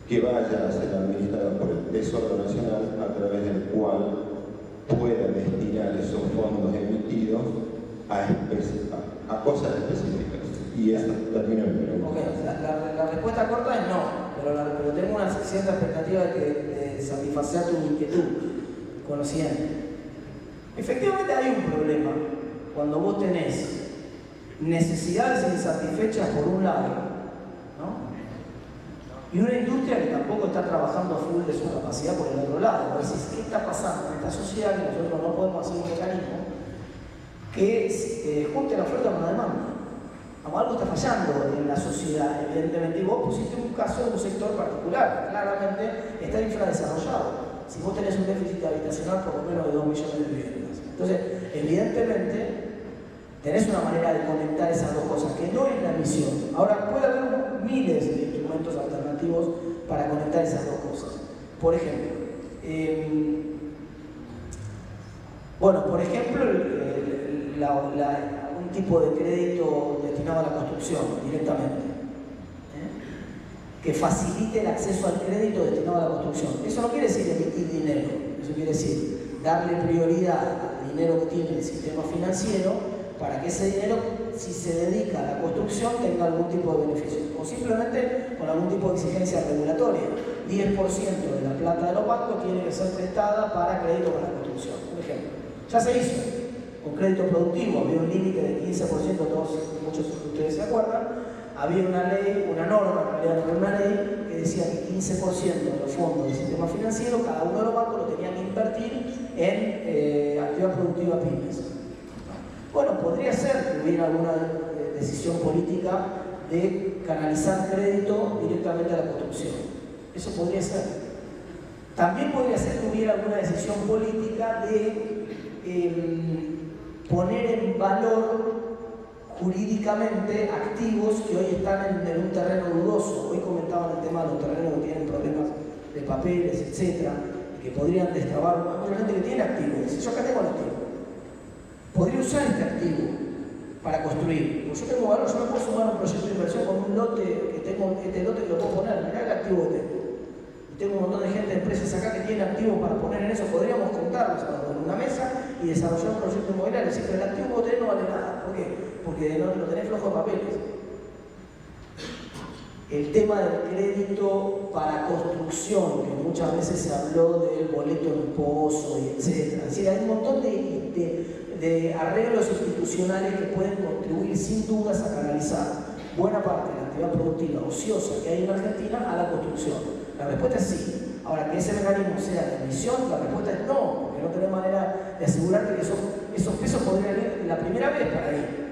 que vaya a ser administrada por el Tesoro Nacional, a través del cual pueda destinar esos fondos emitidos a cosas específicas. Y eso termina mi pregunta. Okay, la respuesta corta es no, pero tengo una cierta expectativa de satisfacer tu inquietud con lo siguiente. Efectivamente hay un problema cuando vos tenés necesidades insatisfechas por un lado, ¿no? Y una industria que tampoco está trabajando a full de su capacidad por el otro lado. Vos decís, ¿qué está pasando en esta sociedad que nosotros no podemos hacer un mecanismo que junte la oferta con la demanda? Algo está fallando en la sociedad, evidentemente. Y vos pusiste un caso de un sector particular, claramente está infradesarrollado. Si vos tenés un déficit habitacional por lo menos de 2 millones de viviendas. Entonces, evidentemente, Tenés una manera de conectar esas dos cosas, que no es la emisión. Ahora, puede haber miles de instrumentos alternativos para conectar esas dos cosas. Por ejemplo, algún tipo de crédito destinado a la construcción directamente, que facilite el acceso al crédito destinado a la construcción. Eso no quiere decir emitir dinero, eso quiere decir darle prioridad al dinero que tiene el sistema financiero para que ese dinero, si se dedica a la construcción, tenga algún tipo de beneficio, o simplemente con algún tipo de exigencia regulatoria. 10% de la plata de los bancos tiene que ser prestada para crédito para la construcción, por ejemplo. Ya se hizo con crédito productivo, había un límite del 15%, muchos de ustedes se acuerdan. Había una ley, una norma, en realidad no era una ley, que decía que 15% de los fondos del sistema financiero, cada uno de los bancos lo tenían que invertir en actividad productiva pymes. Bueno, podría ser que hubiera alguna decisión política de canalizar crédito directamente a la construcción. Eso podría ser. También podría ser que hubiera alguna decisión política de poner en valor jurídicamente activos que hoy están en un terreno dudoso. Hoy comentaban el tema de los terrenos que tienen problemas de papeles, etc., y que podrían destrabar. Hay mucha gente que tiene activos. Dice, yo acá tengo el activo. Podría usar este activo para construir. Pues yo tengo valor, yo me puedo sumar a un proyecto de inversión con un lote que tengo, este lote que lo puedo poner, mirá el activo que tengo. Y tengo un montón de gente, de empresas acá que tienen activos para poner en eso. Podríamos contarlos en una mesa y desarrollar un proyecto inmobiliario. Si el activo que vos tenés no vale nada. ¿Por qué? Porque no tenés flojo de papeles. El tema del crédito para construcción, que muchas veces se habló del boleto de pozo y etc. Es decir, hay un montón de arreglos institucionales que pueden contribuir sin dudas a canalizar buena parte de la actividad productiva ociosa que hay en Argentina a la construcción. La respuesta es sí. Ahora, que ese mecanismo sea de emisión, la respuesta es no, porque no tenés manera de asegurarte que esos pesos podrían ir la primera vez para ir.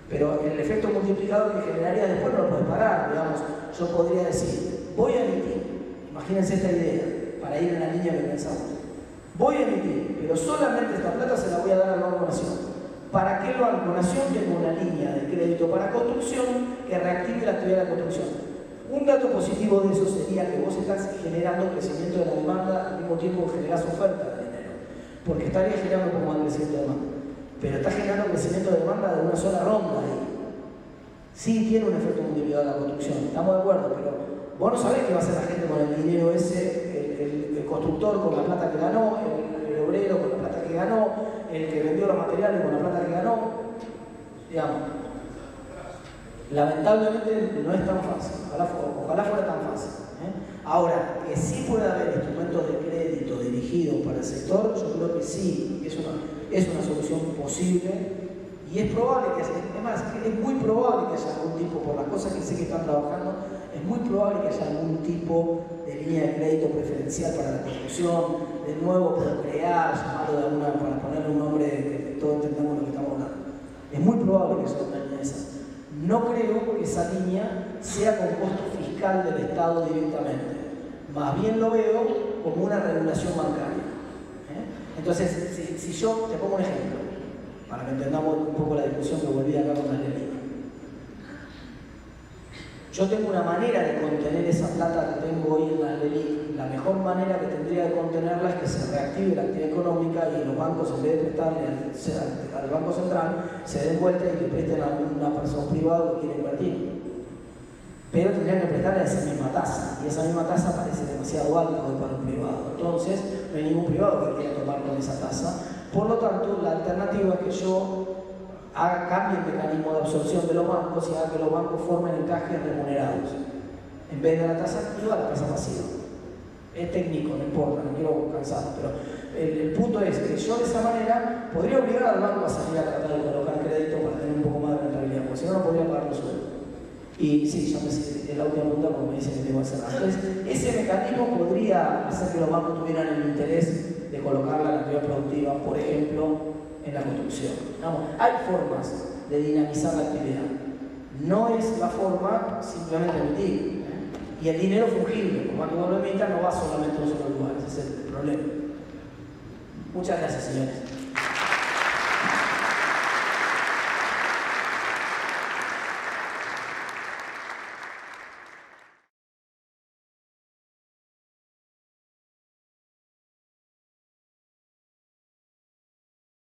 Pero el efecto multiplicador que generaría después no lo puedes parar. Digamos, yo podría decir, voy a emitir, imagínense esta idea, para ir en la línea que pensamos. Voy a emitir, pero solamente esta plata se la voy a dar al Banco Nación. ¿Para qué el Banco Nación tenga una línea de crédito para construcción que reactive la actividad de la construcción? Un dato positivo de eso sería que vos estás generando crecimiento de la demanda al mismo tiempo que generás oferta de dinero. Porque estaría generando como más crecimiento de demanda. Pero está generando crecimiento de demanda de una sola ronda ahí. Sí tiene un efecto multiplicador en la construcción, estamos de acuerdo, pero vos no sabés qué va a hacer la gente con el dinero ese, el constructor con la plata que ganó, el obrero con la plata que ganó, el que vendió los materiales con la plata que ganó. Digamos, lamentablemente no es tan fácil, ojalá fuera tan fácil. Ahora, que sí puede haber instrumentos de crédito dirigidos para el sector, yo creo que sí, es una solución posible y es probable que haya, además, es muy probable que haya algún tipo, por las cosas que sé que están trabajando, es muy probable que haya algún tipo de línea de crédito preferencial para la construcción, de nuevo Procrear, llamarlo de alguna, para ponerle un nombre que todos entendamos lo que estamos hablando. Es muy probable que haya una línea de esas. No creo que esa línea sea con costo fiscal del Estado directamente. Más bien lo veo como una regulación bancaria. Entonces, si yo te pongo un ejemplo, para que entendamos un poco la discusión que volví acá con la ley. Yo tengo una manera de contener esa plata que tengo hoy en la ley. La mejor manera que tendría de contenerla es que se reactive la actividad económica y los bancos, en vez de prestarle al Banco Central, se den vuelta y le presten a una persona privada que quiere invertir. Pero tendrían que prestarle a esa misma tasa, y esa misma tasa parece demasiado alta para un privado. Entonces, no hay ningún privado que quiera tomar con esa tasa. Por lo tanto, la alternativa es que yo cambie el mecanismo de absorción de los bancos y haga que los bancos formen encajes remunerados. En vez de la tasa activa, la tasa pasiva. Es técnico, no importa, no quiero cansar, pero el punto es que yo de esa manera podría obligar al banco a salir a tratar de colocar crédito para tener un poco más de rentabilidad, porque si no, no podría pagar los sueldos. Y sí, ya me sé, es la última pregunta porque me dicen que tengo que cerrar. Entonces, ese mecanismo podría hacer que los bancos tuvieran el interés de colocar la actividad productiva, por ejemplo, en la construcción. Vamos, hay formas de dinamizar la actividad. No es la forma simplemente emitir. Y el dinero fungible, cuando uno lo emita, no va solamente a un solo lugar, ese es el problema. Muchas gracias, señores.